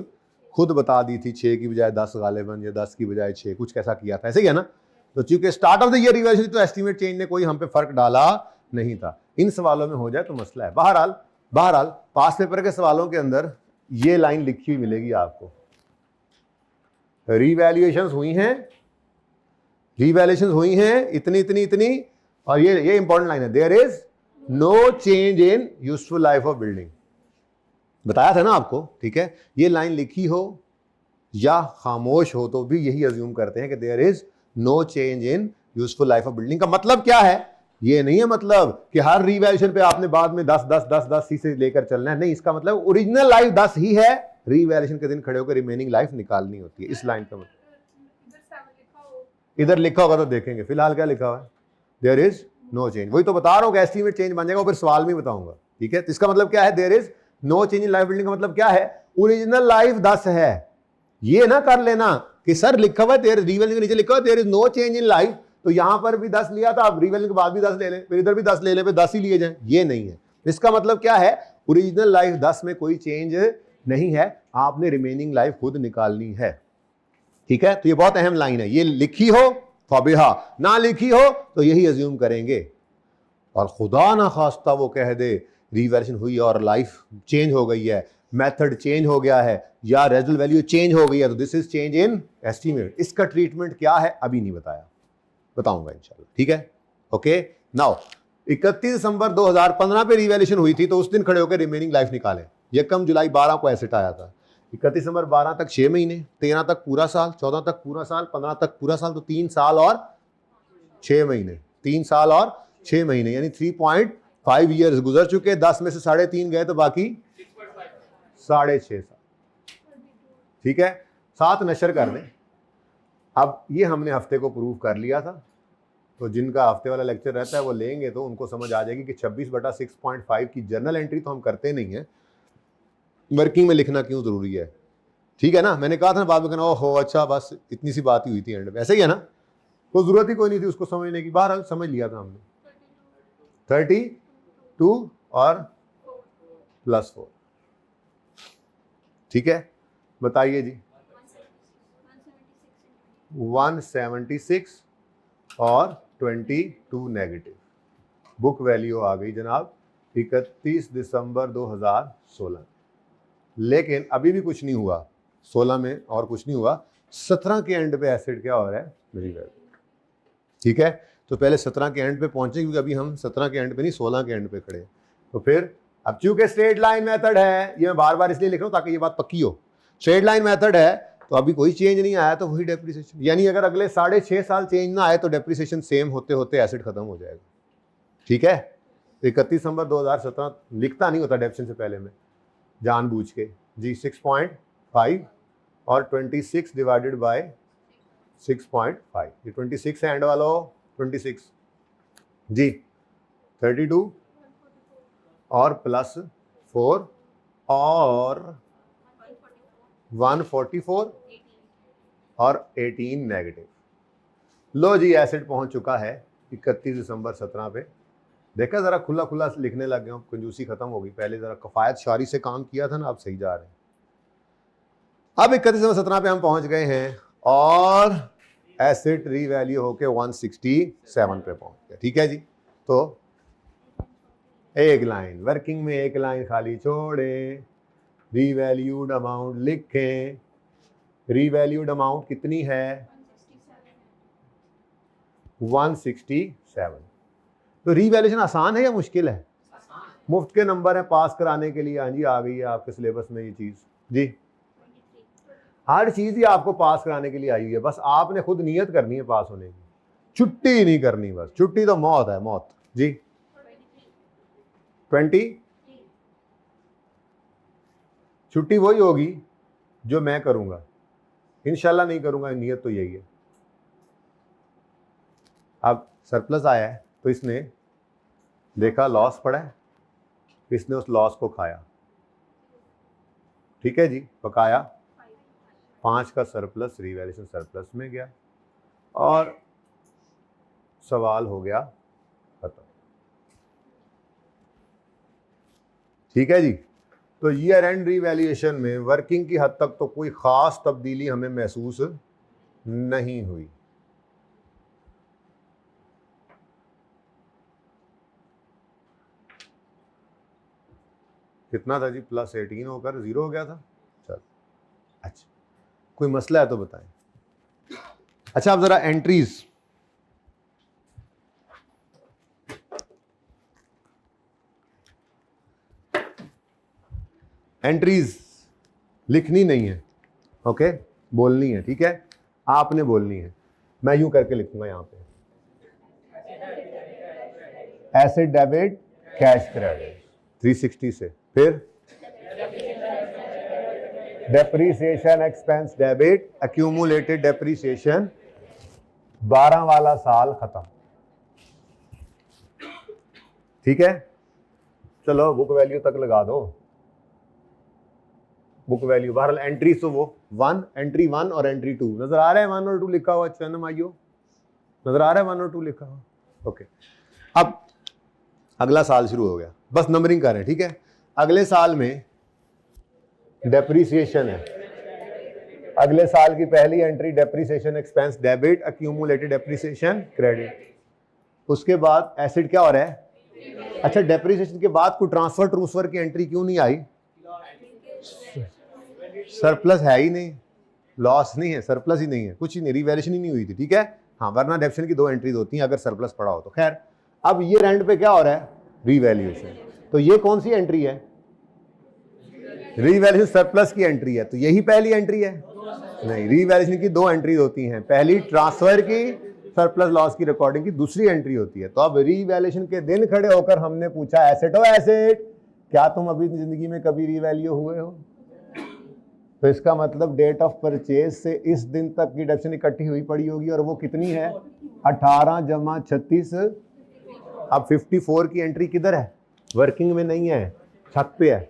खुद बता दी थी 6 की बजाय 10 गालिबन, या 10 की बजाय 6, कुछ कैसा किया था, ऐसे ही है ना। तो चूंकि start of the year revaluation तो एस्टीमेट चेंज ने कोई हम पे फर्क डाला नहीं था। इन सवालों में हो जाए तो मसला है। बहरहाल पास पेपर के सवालों के अंदर ये लाइन लिखी हुई मिलेगी आपको, रिवैल्यूएशंस हुई हैं इतनी, और ये इंपॉर्टेंट लाइन है, there is no change in useful life of building. बताया था ना आपको, ठीक है। ये लाइन लिखी हो या खामोश हो तो भी यही अज्यूम करते हैं कि there is no change in useful life of building. का मतलब क्या है? ये नहीं है मतलब कि हर रिवैल्यूएशन पे आपने बाद में 10 सी से लेकर चलना है, नहीं। इसका मतलब ओरिजिनल लाइफ 10 ही है, रिवैल्यूएशन के दिन खड़े होकर रिमेनिंग लाइफ निकालनी होती है। इस लाइन का मतलब इधर लिखा होगा तो देखेंगे, फिलहाल क्या लिखा हुआ है? There is no change. वही तो बता रहा हूँ कि एस्टीमेट चेंज बन जाएगा, वो फिर सवाल में बताऊंगा, ठीक है। तो इसका मतलब क्या है? There is no change in life building का मतलब क्या है? ओरिजिनल लाइफ 10 है। ये ना कर लेना कि सर लिखा हुआ है देयर, रिवैल्यूएशन के नीचे लिखा हुआ है there is no change in life, तो यहां पर भी 10 लिया था, अब रिवैल्यूएशन के बाद भी 10 ले लें, फिर इधर भी 10 ले लें, फिर 10 ही लिए जाएं। ये नहीं है। इसका मतलब क्या है? ओरिजिनल लाइफ 10 में कोई चेंज नहीं है, आपने रिमेनिंग लाइफ खुद निकालनी है। ठीक है, तो ये बहुत अहम लाइन है, ये लिखी हो फबिहा, ना लिखी हो तो यही अज्यूम करेंगे, और खुदा ना खास्ता वो कह दे रिवैल्यूएशन हुई और लाइफ चेंज हो गई है, मेथड चेंज हो गया है, या रेजिडुअल वैल्यू चेंज हो गई है, तो this is change in estimate. इसका ट्रीटमेंट क्या है अभी नहीं बताया, बताऊंगा इंशाल्लाह। ठीक है, ओके। नाउ 31 दिसंबर 2015 पे रिवैल्यूएशन हुई थी, तो उस दिन खड़े होकर रिमेनिंग लाइफ निकालें। यकम जुलाई 12 को एसेट आया था, 31 दिसंबर 12 तक 6 महीने, 13 तक पूरा साल, 14 तक पूरा साल, 15 तक पूरा साल, तो 3 साल और 6 महीने, 3 साल और 6 महीने, यानी 3.5 ईयर्स गुजर चुके। 10 में से 3.5 गए तो बाकी 6.5 साल। ठीक है, 7 नशर कर दें। अब ये हमने हफ्ते को प्रूव कर लिया था, तो जिनका हफ्ते वाला लेक्चर रहता है वो लेंगे तो उनको समझ आ जाएगी कि 26/6.5 की जर्नल एंट्री तो हम करते नहीं है, वर्किंग में लिखना क्यों जरूरी है। ठीक है ना, मैंने कहा था बाद में कहना ओहो अच्छा बस इतनी सी बात ही हुई थी एंड में, ऐसे ही है ना, कोई जरूरत ही कोई नहीं थी उसको समझने की, बाहर समझ लिया था हमने। 32 और +4। ठीक है, बताइए जी। 176 और 22 नेगेटिव। बुक वैल्यू आ गई जनाब 31 दिसंबर 2016। लेकिन अभी भी कुछ नहीं हुआ, 16 में और कुछ नहीं हुआ, 17 के एंड पे एसिड क्या हो रहा है, रिवैल्यूएट। ठीक है, तो पहले 17 के एंड पे पहुंचे, क्योंकि अभी हम 17 के एंड पे नहीं 16 के एंड पे खड़े। तो फिर अब चूंकि स्ट्रेट लाइन मेथड है, ये मैं बार बार इसलिए लिख रहा हूं ताकि ये बात पक्की हो, स्ट्रेट लाइन मेथड है, तो अभी कोई चेंज नहीं आया तो वही डेप्रिसिएशन, यानी अगर अगले 6.5 साल चेंज ना आए तो डेप्रिसिएशन सेम होते होते एसिड खत्म हो जाएगा। ठीक है, 31 दिसंबर 2017 लिखता नहीं होता डेप्रिसिएशन से पहले में, जानबूझ के जी। 6.5 और 26 डिवाइडेड बाय 6.5, ये 26 है एंड वाला 26 जी, 32 और +4 और 144 और 18 नेगेटिव। लो जी, एसिड पहुंच चुका है 31 दिसंबर 17 पे। देखा जरा खुला खुला लिखने लग गया, कंजूसी खत्म हो गई, पहले जरा कफायत शारी से काम किया था ना, अब सही जा रहे हैं। अब 31 दिसंबर 17 पे हम पहुंच गए हैं और एसिड रीवैल्यू होके 167 पे पहुंच गया। ठीक है जी, तो एक लाइन वर्किंग में, एक लाइन खाली छोड़े, रीवैल्यूड अमाउंट लिखें। रीवैल्यूड अमाउंट कितनी है, 167। तो रीवैल्यूएशन आसान है या मुश्किल है? मुफ्त के नंबर है पास कराने के लिए। हाँ जी, आ गई है आपके सिलेबस में ये चीज जी, हर चीज ही आपको पास कराने के लिए आई है, बस आपने खुद नियत करनी है पास होने की, छुट्टी नहीं करनी, बस छुट्टी तो मौत है, मौत जी। 20 छुट्टी वही होगी जो मैं करूंगा, इंशाल्लाह नहीं करूंगा, नियत तो यही है। अब सरप्लस आया है तो इसने देखा लॉस पड़ा है, इसने उस लॉस को खाया। ठीक है जी, पकाया, 5 का सरप्लस रिवैल्यूएशन सरप्लस में गया और सवाल हो गया खत्म। ठीक है जी, तो ईयर एंड रिवैल्यूएशन में वर्किंग की हद तक तो कोई खास तब्दीली हमें महसूस नहीं हुई। कितना था जी, +18 होकर 0 हो गया था। चल अच्छा, कोई मसला है तो बताएं। अच्छा, अब जरा एंट्रीज, एंट्रीज लिखनी नहीं है, ओके, बोलनी है। ठीक है, आपने बोलनी है। मैं यूं करके लिखूंगा यहां पे, एसेट डेबिट कैश क्रेडिट 360 से, फिर depreciation expense debit, accumulated depreciation 12 वाला साल खत्म। ठीक है, चलो बुक वैल्यू तक लगा दो, बुक वैल्यू बहरहाल एंट्री तो वो 1, एंट्री 1 और एंट्री 2 नजर आ रहा है, 1 और 2 लिखा हुआ, चैनम आइयो नजर आ रहा है 1 और 2 लिखा हुआ। ओके, अब अगला साल शुरू हो गया, बस नंबरिंग कर रहे हैं। ठीक है, अगले साल में डेप्रीसिएशन है, अगले साल की पहली entry depreciation expense debit, accumulated depreciation credit. उसके बाद एसिड क्या हो रहा है? अच्छा, डेप्रीसिएशन के बाद कोई ट्रांसफर ट्रूसफर की एंट्री क्यों नहीं आई? सरप्लस है ही नहीं, लॉस नहीं है, सरप्लस ही नहीं है, कुछ ही नहीं, रिवैल्यूएशन ही नहीं हुई थी, ठीक है। हाँ, वरना डेप्रिसिएशन की 2 एंट्रीज होती हैं अगर सरप्लस पड़ा हो तो। खैर, अब ये रेंट पे क्या हो रहा है? रिवैल्यूएशन। तो ये कौन सी एंट्री है? रिवैल्यूएशन सरप्लस की एंट्री है, तो यही पहली एंट्री है? नहीं, रिवैल्यूएशन की 2 एंट्रीज होती हैं, पहली ट्रांसफर की सरप्लस लॉस की रिकॉर्डिंग की, दूसरी एंट्री होती है। तो अब रिवैल्यूएशन के दिन खड़े होकर हमने पूछा एसेट हो एसेट, क्या तुम अभी जिंदगी में कभी रिवैल्यू हुए हो? तो इसका मतलब डेट ऑफ परचेज से इस दिन तक की डेप्रिसिएशन इकट्ठी हुई पड़ी होगी, और वो कितनी है? 18 जमा 36। अब 54 की एंट्री किधर है? वर्किंग में नहीं है, छत पे है।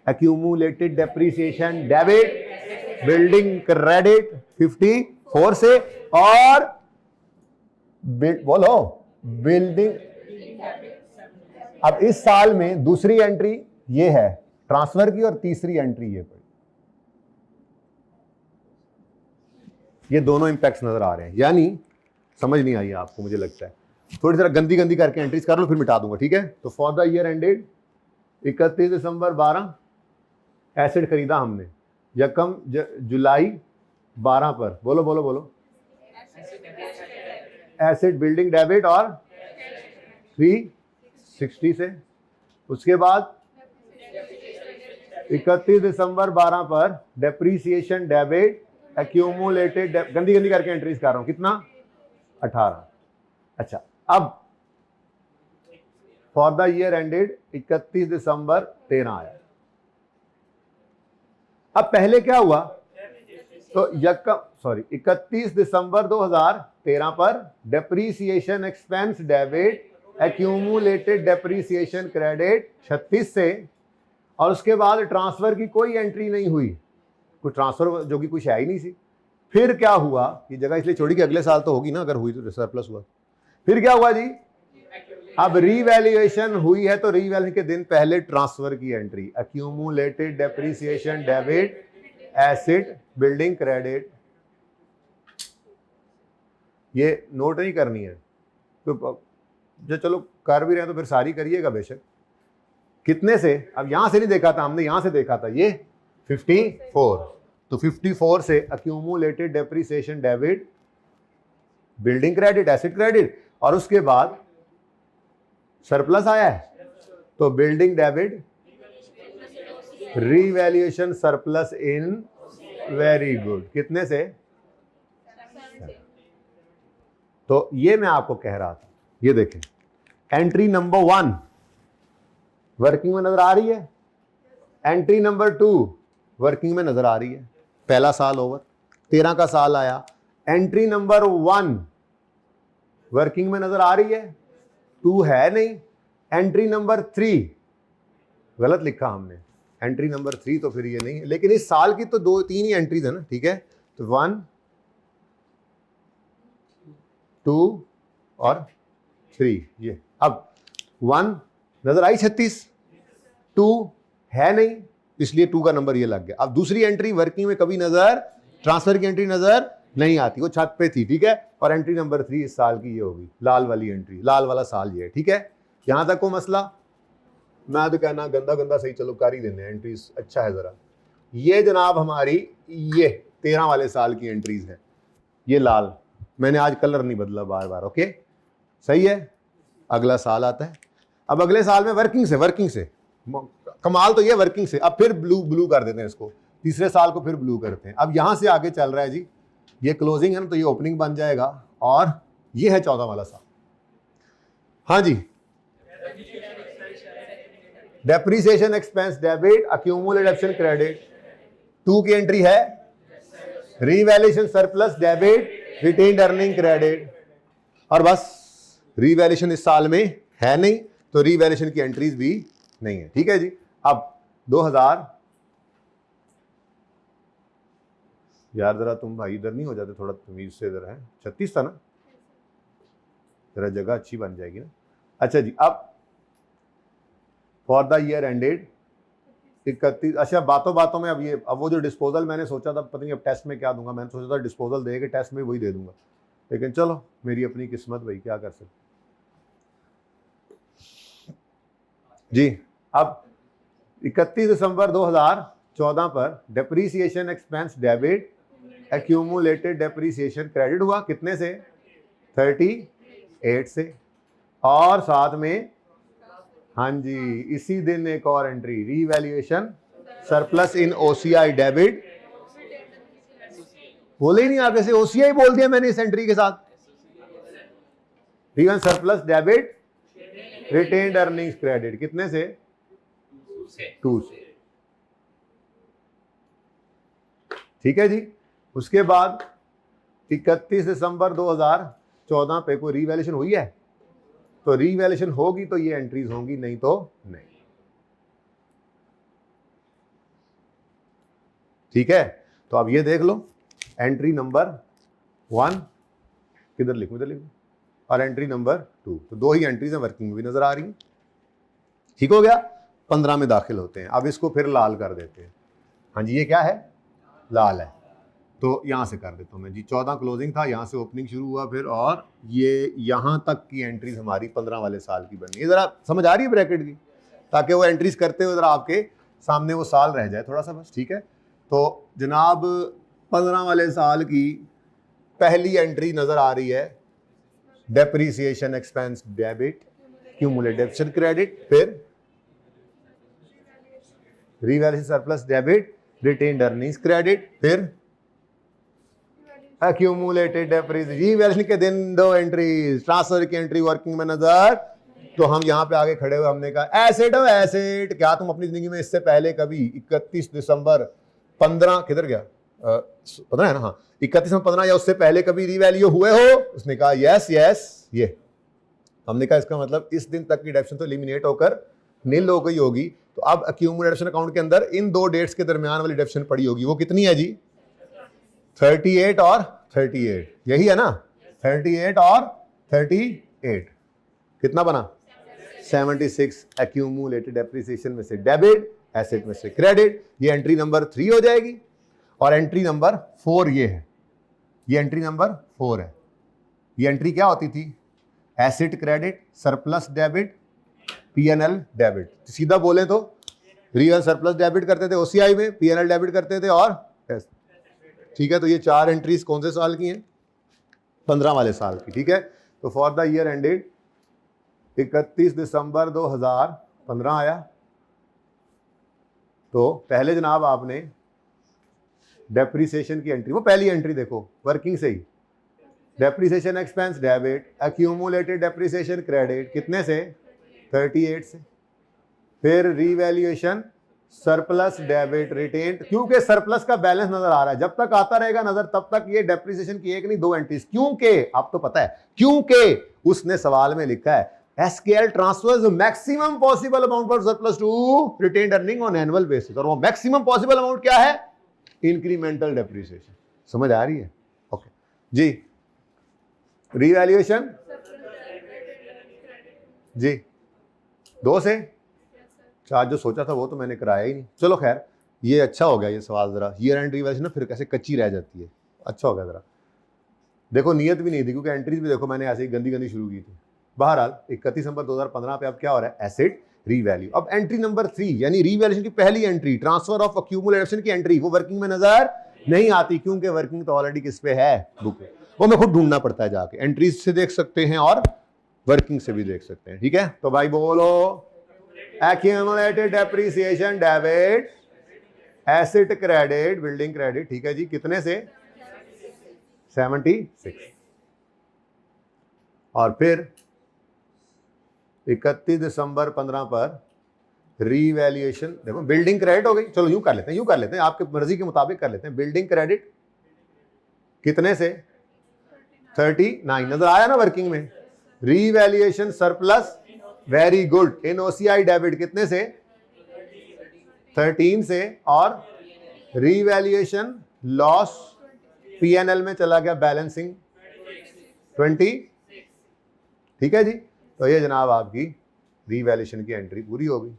Accumulated depreciation debit, building credit 54 से, और बोलो बिल्डिंग। अब इस साल में दूसरी एंट्री ये है ट्रांसफर की, और तीसरी एंट्री ये पड़ी। ये दोनों इंपैक्ट्स नजर आ रहे हैं, यानी समझ नहीं आई आपको, मुझे लगता है। थोड़ी जरा गंदी गंदी करके एंट्रीज कर लो, फिर मिटा दूंगा, ठीक है। तो for the year ended 31 December 12 acid खरीदा हमने, यकम जुलाई 12 पर, बोलो बोलो बोलो, एसिड बिल्डिंग डेबिट और 360 से। उसके बाद 31 दिसंबर 12 पर डेप्रीसिएशन डेबिट, एक्यूमुलेटेड, गंदी गंदी करके एंट्रीज कर रहा हूं, कितना? 18। अच्छा, अब फॉर द ईयर एंडेड 31 दिसंबर 13 आया। अब पहले क्या हुआ? तो 31 दिसंबर 2013 पर depreciation expense debit, accumulated depreciation credit 36 से, और उसके बाद ट्रांसफर की कोई एंट्री नहीं हुई, कोई ट्रांसफर जो कि कुछ है ही नहीं सी। फिर क्या हुआ? ये जगह इसलिए छोड़ी कि अगले साल तो होगी ना, अगर हुई तो सरप्लस हुआ। फिर क्या हुआ जी? अब रीवैल्यूएशन हुई है, तो रीवैल्यूएशन के दिन पहले ट्रांसफर की entry, accumulated depreciation debit, acid building credit. ये नोट नहीं करनी है तो जो, चलो कर भी रहे हैं तो फिर सारी करिएगा बेशक। कितने से? अब यहां से नहीं देखा था हमने, यहां से देखा था, ये 54। तो 54 से accumulated depreciation debit, building credit, acid credit, और उसके बाद सरप्लस आया है, तो बिल्डिंग डेबिट, रीवैल्यूएशन सरप्लस इन, वेरी गुड, कितने से? तो ये मैं आपको कह रहा था, ये देखें एंट्री नंबर 1 वर्किंग में नजर आ रही है, एंट्री नंबर 2 वर्किंग में नजर आ रही है। पहला साल ओवर, 13 का साल आया, एंट्री नंबर 1 वर्किंग में नजर आ रही है, 2 है नहीं। एंट्री नंबर 3 गलत लिखा हमने, एंट्री नंबर 3 तो फिर ये नहीं है, लेकिन इस साल की तो 2-3 ही एंट्रीज है ना, ठीक है। तो 1, 2 और 3, ये। अब 1 नजर आई 36, 2 है नहीं, इसलिए 2 का नंबर ये लग गया। अब दूसरी एंट्री वर्किंग में कभी नजर, ट्रांसफर की एंट्री नजर नहीं आती, वो छत पे थी, ठीक है। और एंट्री नंबर 3 इस साल की ये होगी, लाल वाली एंट्री, लाल वाला साल ये है, ठीक है। यहां तक को मसला? मैं तो कहना गंदा गंदा सही, चलो कर ही देने एंट्रीज, अच्छा है जरा। ये जनाब हमारी ये 13 वाले साल की एंट्रीज है, ये लाल, मैंने आज कलर नहीं बदला बार बार, ओके सही है। अगला साल आता है, अब अगले साल में वर्किंग से कमाल तो ये वर्किंग से, अब फिर ब्लू कर देते हैं इसको, तीसरे साल को फिर ब्लू करते हैं। अब यहां से आगे चल रहा है जी, ये क्लोजिंग है ना, तो ये ओपनिंग बन जाएगा, और ये है 14 वाला साल। हाँ जी, depreciation expense debit, accumulated depreciation credit, 2 की एंट्री है, revaluation surplus debit, retained earning credit, और बस रीवैल्यूएशन इस साल में है नहीं, तो रीवैल्यूएशन की एंट्रीज भी नहीं है, ठीक है जी। अब 2000, यार जरा तुम भाई इधर नहीं हो जाते, थोड़ा तमीज से इधर है, 36 था ना, जरा जगह अच्छी बन जाएगी ना। अच्छा जी, अब फॉर द ईयर एंडेड 31। अच्छा, बातों बातों में अब वो जो डिस्पोजल मैंने सोचा था, पता नहीं अब टेस्ट में क्या दूंगा, मैंने सोचा था डिस्पोजल दे के टेस्ट में वही दे दूंगा, लेकिन चलो मेरी अपनी किस्मत भाई, क्या कर सकते जी। अब 31 दिसंबर 2014 पर depreciation expense debit, accumulated depreciation credit हुआ कितने से? 38 से। और साथ में हाँ जी इसी दिन एक और एंट्री, रीवैल्यूएशन सरप्लस इन ओसीआई डेबिट। बोले ही नहीं आगे से, ओसीआई बोल दिया मैंने इस एंट्री के साथ। रीवन surplus debit retained earnings credit कितने से? 2 से। ठीक है जी। उसके बाद 31 दिसंबर 2014 पे कोई रीवैल्यूएशन हुई है? तो रीवैल्यूएशन होगी तो ये एंट्रीज होंगी, नहीं तो नहीं। ठीक है, तो अब ये देख लो, एंट्री नंबर 1 किधर लिखूं? इधर लिखूं। और एंट्री नंबर 2, तो 2 ही एंट्रीज हैं, वर्किंग में भी नजर आ रही हैं। ठीक हो गया। 15 में दाखिल होते हैं। अब इसको फिर लाल कर देते हैं। हाँ जी, ये क्या है? लाल है। तो यहां से कर देता हूं मैं जी। 14 क्लोजिंग था, यहां से ओपनिंग शुरू हुआ फिर, और ये यहां तक की एंट्रीज हमारी 15 वाले साल की बनी है। जरा समझ आ रही है ब्रैकेट की, ताकि वो एंट्रीज करते हुए जरा आपके सामने वो साल रह जाए थोड़ा सा बस। ठीक है, तो जनाब 15 वाले साल की पहली एंट्री नजर आ रही है, depreciation expense debit, cumulated depreciation credit, फिर revaluation surplus debit, retained earnings credit, फिर एक्यूमुलेटेड डेप्रिसिएशन। रीवैल्यूएशन के दिन 2 एंट्रीज, ट्रांसफर की एंट्री वर्किंग में नजर। तो हम यहां पे आगे खड़े हुए, हमने कहा एसेट हो एसेट। क्या तुम अपनी जिंदगी में इससे पहले कभी 31 दिसंबर 15 किधर गया 15 है ना, हाँ 31 में 15 या उससे पहले कभी रीवैल्यू हुए हो? उसने कहा यस यस। ये हमने कहा इसका मतलब इस दिन तक की डेप्शन तो एलिमिनेट होकर नील हो गई होगी। तो अब एक्यूमुलेशन अकाउंट के अंदर इन 2 डेट्स के दरमियान वाली डेप्शन पड़ी होगी, वो कितनी है जी? 38 और 38, यही है ना? 38 और 38 कितना बना? 76। एक्यूमुलेटेड डेप्रिसिएशन में से डेबिट, एसेट में से क्रेडिट। ये एंट्री नंबर 3 हो जाएगी। और एंट्री नंबर 4 ये है, ये एंट्री नंबर 4 है। ये एंट्री क्या होती थी? Asset credit, surplus debit, PNL debit. सीधा बोले तो रियल सरप्लस डेबिट करते थे ओसीआई में, पीएनएल डेबिट करते थे, और ठीक है। तो ये 4 एंट्रीज कौन से साल की हैं? 15 वाले साल की। ठीक है, तो फॉर द ईयर एंडेड 31 दिसंबर 2015 आया। तो पहले जनाब आपने डेप्रीसिएशन की एंट्री, वो पहली एंट्री देखो वर्किंग से ही, depreciation expense debit, accumulated depreciation credit कितने से? 38 से। फिर रीवैल्यूएशन सरप्लस डेबिट रिटेन्ड, क्योंकि सरप्लस का बैलेंस नजर आ रहा है, जब तक आता रहेगा नजर तब तक ये डेप्रीसिएशन की एक नहीं 2 एंट्रीज। क्योंकि आपको पता है, क्योंकि उसने सवाल में लिखा है SKL transfers maximum possible amount for surplus to retained earning on annual basis, और वो मैक्सिमम पॉसिबल अमाउंट क्या है? Incremental depreciation. समझ आ रही है? ओके जी। रीवैल्यूएशन जी 2 से 4, जो सोचा था वो तो मैंने कराया ही नहीं। चलो खैर, ये अच्छा हो गया ये सवाल। जरा ईयर एंड रीवैल्यूएशन ना फिर कैसे कच्ची रह जाती है, अच्छा हो गया। जरा देखो, नियत भी नहीं थी क्योंकि एंट्रीज भी देखो मैंने ऐसे ही गंदी गंदी शुरू की थी। बहरहाल 31 दिसंबर 2015 पे अब क्या हो रहा है? Asset revalue. अब एंट्री नंबर 3 यानी रीवैल्यूएशन की पहली एंट्री, ट्रांसफर ऑफ एक्यूमुलेशन की एंट्री, वो वर्किंग में नजर नहीं आती क्योंकि वर्किंग तो ऑलरेडी किस पे है? बुक में। वो मैं खुद ढूंढना पड़ता है जाके। एंट्रीज से देख सकते हैं और वर्किंग से भी देख सकते हैं। ठीक है, तो भाई बोलो accumulated depreciation debit, asset credit, building credit. ठीक है जी, कितने से? 76। और फिर 31 दिसंबर 15 पर रीवैल्यूएशन, देखो बिल्डिंग क्रेडिट हो गई। चलो यूं कर लेते हैं, यूं कर लेते हैं, आपके मर्जी के मुताबिक कर लेते हैं। बिल्डिंग क्रेडिट कितने से? 39 नजर आया ना वर्किंग में। रीवैल्यूएशन सरप्लस, वेरी गुड, इन ओसीआई डेबिट कितने से? 13 से। और रीवैल्यूएशन लॉस पीएनएल में चला गया, बैलेंसिंग 20। ठीक है जी, तो ये जनाब आपकी रीवैल्यूएशन की एंट्री पूरी हो गई।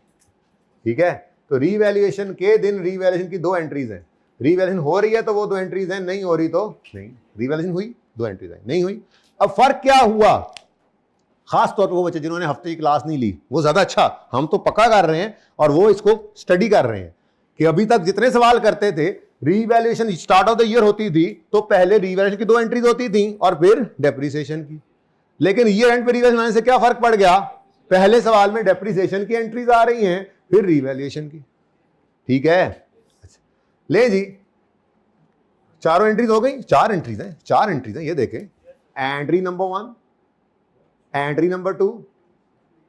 ठीक है, तो रीवैल्यूएशन के दिन रीवैल्यूएशन की 2 एंट्रीज हैं। रीवैल्यूएशन हो रही है तो वो 2 एंट्रीज हैं, नहीं हो रही तो नहीं। रीवैल्यूएशन हुई 2 एंट्रीज हैं, नहीं हुई। अब फर्क क्या हुआ? खास तौर पर वो बच्चे जिन्होंने हफ्ते की क्लास नहीं ली वो ज्यादा अच्छा, हम तो पक्का कर रहे हैं और वो इसको स्टडी कर रहे हैं कि अभी तक जितने सवाल करते थे revaluation start of the year होती थी तो पहले रीवैल्यूएशन की 2 एंट्रीज होती थी और फिर डेप्रिसिएशन की। लेकिन ईयर एंड पे रीवैल्यूएशन आने से क्या फर्क पड़ गया? पहले सवाल में डेप्रिसिएशन की एंट्रीज आ रही हैं, फिर रीवैल्यूएशन की। ठीक है, अच्छा ले जी, चारों एंट्रीज हो गई। 4 एंट्रीज हैं, 4 एंट्रीज हैं, ये देखें। Entry number 1, entry number 2,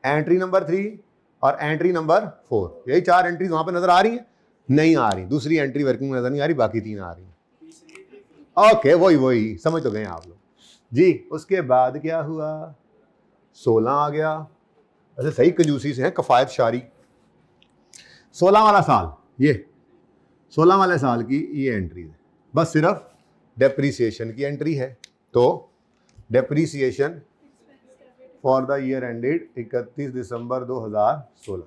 entry number 3 और एंट्री नंबर 4। यही 4 एंट्रीज वहां पे नजर आ रही हैं? नहीं आ रही। दूसरी एंट्री वर्किंग में नजर नहीं आ रही, बाकी 3 आ रही हैं। ओके, वही समझ तो गए आप लोग जी। उसके बाद क्या हुआ? 16 आ गया। ऐसे सही कंजूसी से है, कफायत शारी। 16 वाला साल, ये 16 वाले साल की ये एंट्री है, बस सिर्फ डेप्रिसिएशन की एंट्री है। तो depreciation for the year ended 31 दिसंबर 2016।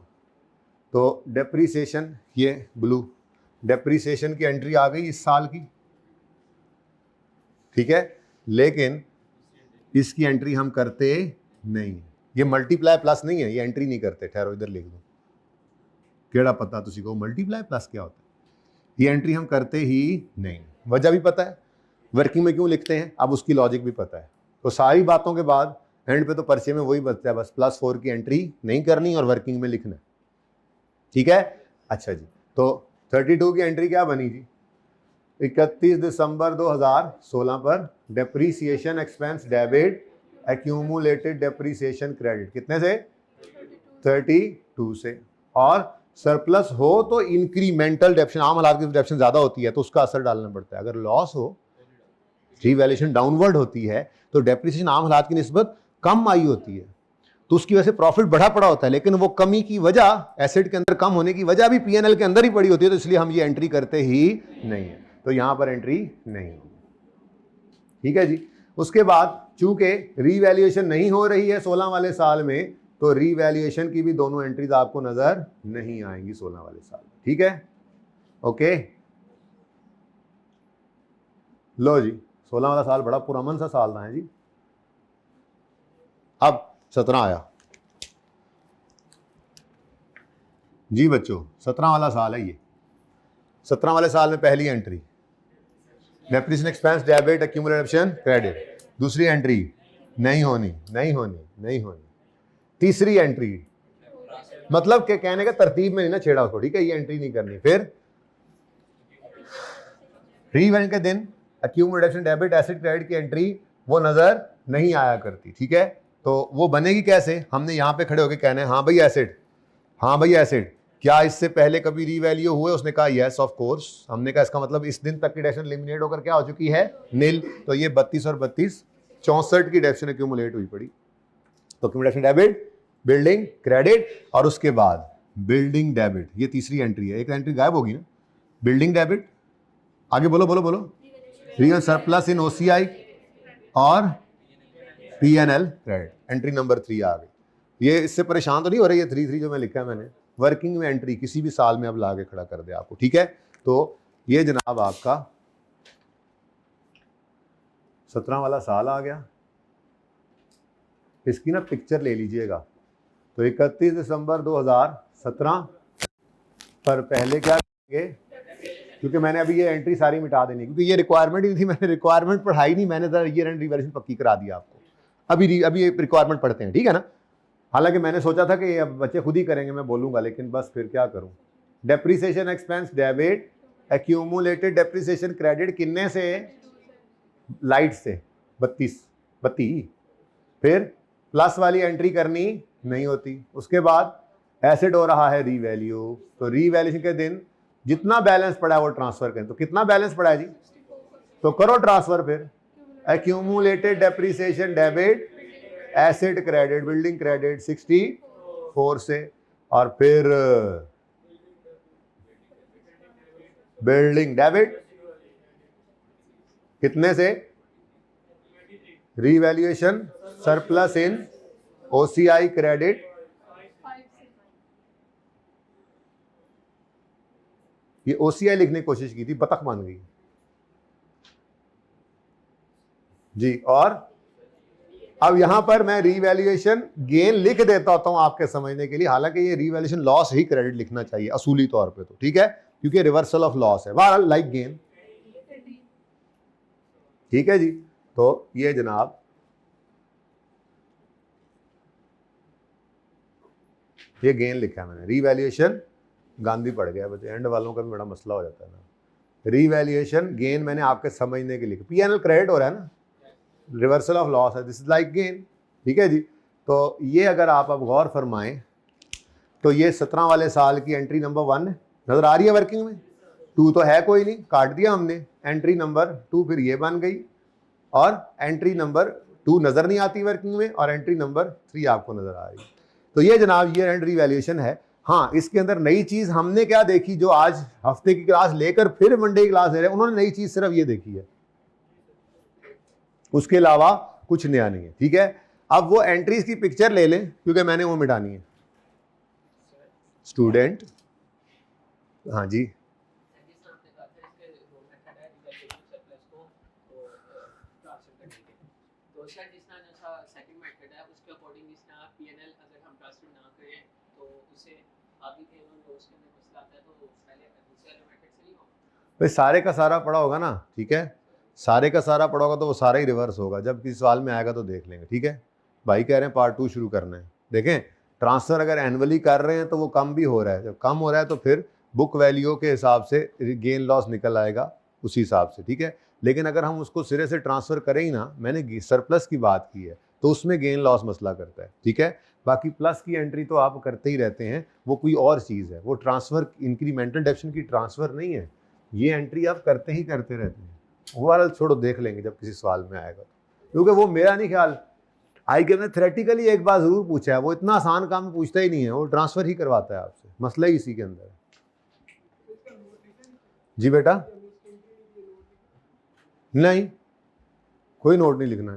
तो डेप्रिसिएशन, ये ब्लू डेप्रिसिएशन की एंट्री आ गई इस साल की। ठीक है, लेकिन इसकी एंट्री हम करते नहीं। ये मल्टीप्लाई प्लस नहीं है, ये एंट्री नहीं करते। ठहरो इधर लिख दो, केड़ा पता तुसी को मल्टीप्लाई प्लस क्या होता है। ये एंट्री हम करते ही नहीं। वजह भी पता है वर्किंग में क्यों लिखते हैं, अब उसकी लॉजिक भी पता है। तो सारी बातों के बाद एंड पे तो पर्चे में वही बचता है, बस +4 की एंट्री नहीं करनी और वर्किंग में लिखना। ठीक है, अच्छा जी। तो 32 की एंट्री क्या बनी जी? 31 दिसंबर 2016 पर depreciation expense debit accumulated depreciation credit कितने से? 32 से। और सरप्लस हो तो इंक्रीमेंटल डेप्शन, आम हालात की डेप्शन ज्यादा होती है तो उसका असर डालना पड़ता है। अगर लॉस हो, रीवैल्यूएशन डाउनवर्ड होती है तो डेप्रिसिएशन आम हालात की निस्बत कम आई होती है तो उसकी वजह से प्रॉफिट बढ़ा पड़ा होता है। लेकिन वो कमी की वजह, एसेट के अंदर कम होने की वजह भी पीएनएल के अंदर ही पड़ी होती है, तो इसलिए हम ये एंट्री करते ही नहीं है। तो यहां पर एंट्री नहीं होगी। ठीक है जी। उसके बाद चूंकि रीवैल्यूएशन नहीं हो रही है 16 वाले साल में, तो रीवैल्यूएशन की भी दोनों एंट्रीज आपको नजर नहीं आएंगी 16 वाले साल। ठीक है, ओके। लो जी, 16 वाला साल बड़ा पुरअमन सा साल था है जी। अब 17 आया जी बच्चों, 17 वाला साल है ये। 17 वाले साल में पहली entry depreciation expense debit accumulated option credit. दूसरी एंट्री नहीं होनी, नहीं होनी, नहीं होनी। तीसरी एंट्री, मतलब के कहने का तरतीब में नहीं ना छेड़ा उसको, ठीक है, ये एंट्री नहीं करनी। फिर रीवैल्यूएशन के दिन एक्यूमुलेटेड डेबिट एसेट क्रेडिट की एंट्री वो नजर नहीं आया करती। ठीक है, तो वो बनेगी कैसे? हमने यहां पे खड़े होकर कहना है हाँ भाई एसेट, हाँ भाई एसेट, क्या इससे पहले कभी रीवैल्यू हुए? उसने कहा यस ऑफ कोर्स। हमने कहा इसका मतलब इस दिन तक की डेप्शन एलिमिनेट होकर क्या हो चुकी है? नील। तो ये 32 और 32 64 की डेप्शन एक्यूमुलेट हुई पड़ी। तो एक्यूमुलेशन डेबिट, बिल्डिंग क्रेडिट और उसके बाद बिल्डिंग डेबिट, ये तीसरी एंट्री है। एक एंट्री गायब होगी ना, बिल्डिंग डेबिट। आगे बोलो बोलो बोलो। रियल सरप्लस इन ओसीआई और पीएनएल क्रेडिट। एंट्री नंबर 3 आ गई। ये इससे परेशान तो नहीं हो रही है 3 जो मैं लिखा है मैंने? वर्किंग में एंट्री किसी भी साल में अब ला के खड़ा कर दे आपको। ठीक है, तो ये जनाब आपका 17 वाला साल आ गया। इसकी ना पिक्चर ले लीजिएगा। तो 31 दिसंबर 2017 पर पहले क्या करेंगे, क्योंकि मैंने अभी ये एंट्री सारी मिटा देनी, क्योंकि ये रिक्वायरमेंट ही थी, मैंने रिक्वायरमेंट पढ़ाई नहीं, मैंने जरा ईयर एंड रिवैल्यूएशन पक्की करा दी आपको। अभी रिक्वायरमेंट पढ़ते हैं, ठीक है ना। हालांकि मैंने सोचा था कि अब बच्चे खुद ही करेंगे, मैं बोलूंगा, लेकिन बस फिर क्या करूं। Depreciation expense debit accumulated depreciation credit किन्ने से? लाइट से 32। फिर प्लस वाली एंट्री करनी नहीं होती। उसके बाद एसेट हो रहा है रीवैल्यू, तो रीवैल्यूएशन के दिन जितना बैलेंस पड़ा है वो ट्रांसफर करें। तो कितना बैलेंस पड़ा है जी? तो करो ट्रांसफर। फिर accumulated depreciation debit asset credit building credit 64 से, और फिर बिल्डिंग डेबिट कितने से? रीवैल्यूएशन सरप्लस इन ओसीआई क्रेडिट ये OCI लिखने की कोशिश की थी, बतख बन गई जी। और अब यहां पर मैं रीवैल्यूएशन गेन लिख देता होता हूं आपके समझने के लिए, हालांकि ये रीवैल्यूएशन लॉस ही क्रेडिट लिखना चाहिए असूली तौर पे तो, ठीक है, क्योंकि रिवर्सल ऑफ लॉस है, वाह लाइक गेन, ठीक है जी। तो ये जनाब ये गेन लिखा है मैंने, रीवैल्यूएशन गांधी पड़ गया बच्चे, एंड वालों का भी बड़ा मसला हो जाता है ना। रीवैल्यूएशन गेन मैंने आपके समझने के लिए, P&L क्रेडिट हो रहा है ना, रिवर्सल ऑफ लॉस है, दिस इज लाइक गेन, ठीक है जी। तो ये अगर आप अब गौर फरमाएं तो ये 17 वाले साल की एंट्री नंबर 1 नजर आ रही है वर्किंग में, 2 तो है कोई नहीं, काट दिया हमने, एंट्री नंबर 2 फिर ये बन गई, और एंट्री नंबर 2 नजर नहीं आती वर्किंग में, और एंट्री नंबर 3 आपको नजर आ रही है। तो ये जनाब ईयर एंड रीवैल्यूएशन है। हाँ, इसके अंदर नई चीज हमने क्या देखी, जो आज हफ्ते की क्लास लेकर फिर मंडे की क्लास ले रहे हैं, उन्होंने नई चीज सिर्फ ये देखी है, उसके अलावा कुछ नया नहीं है, ठीक है। अब वो एंट्रीज की पिक्चर ले लें, क्योंकि मैंने वो मिटानी है। स्टूडेंट, हाँ जी, भाई सारे का सारा पड़ा होगा ना, ठीक है, सारे का सारा पड़ा होगा तो वो सारा ही रिवर्स होगा, जब किसी सवाल में आएगा तो देख लेंगे, ठीक है। भाई कह रहे हैं पार्ट 2 शुरू करना है, देखें ट्रांसफर अगर एनुअली कर रहे हैं तो वो कम भी हो रहा है, जब कम हो रहा है तो फिर बुक वैल्यू के हिसाब से गेन लॉस निकल आएगा उसी हिसाब से, ठीक है। लेकिन अगर हम उसको सिरे से ट्रांसफर करें ही ना, मैंने सरप्लस की बात की है, तो उसमें गेन लॉस मसला करता है, ठीक है। बाकी प्लस की एंट्री तो आप करते ही रहते हैं, वो कोई और चीज़ है, वो ट्रांसफर इंक्रीमेंटल डेप्शन की ट्रांसफर नहीं है, ये एंट्री आप करते ही करते रहते हैं। वो वाला छोड़ो, देख लेंगे जब किसी सवाल में आएगा, क्योंकि वो मेरा नहीं ख्याल, आई के ने थ्योरेटिकली एक बार जरूर पूछा है, वो इतना आसान काम पूछता ही नहीं है, वो ट्रांसफर ही करवाता है आपसे, मसला ही इसी के अंदर है। जी बेटा, नहीं कोई नोट नहीं लिखना,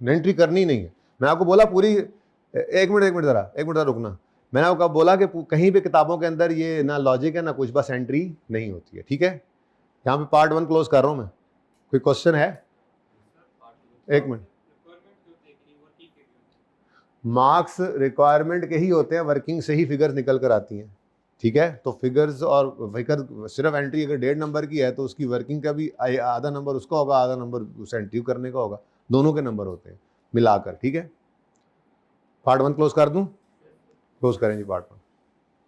एंट्री करनी नहीं है, मैं आपको बोला पूरी, एक मिनट जरा रुकना, मैंने आपको बोला कि कहीं भी किताबों के अंदर ये ना लॉजिक है ना कुछ, बस एंट्री नहीं होती है, ठीक है। यहाँ पे पार्ट 1 क्लोज कर रहा हूँ मैं, कोई क्वेश्चन है? एक मिनट, मार्क्स रिक्वायरमेंट के ही होते हैं, वर्किंग से ही फिगर्स निकल कर आती हैं, ठीक है। तो फिगर्स और फिगर सिर्फ एंट्री अगर 1.5 नंबर की है तो उसकी वर्किंग का भी आधा नंबर उसका होगा, आधा नंबर उस एंट्री करने का होगा, दोनों के नंबर होते हैं मिलाकर, ठीक है। पार्ट 1 क्लोज कर दूं? क्लोज करें जी पार्ट 1।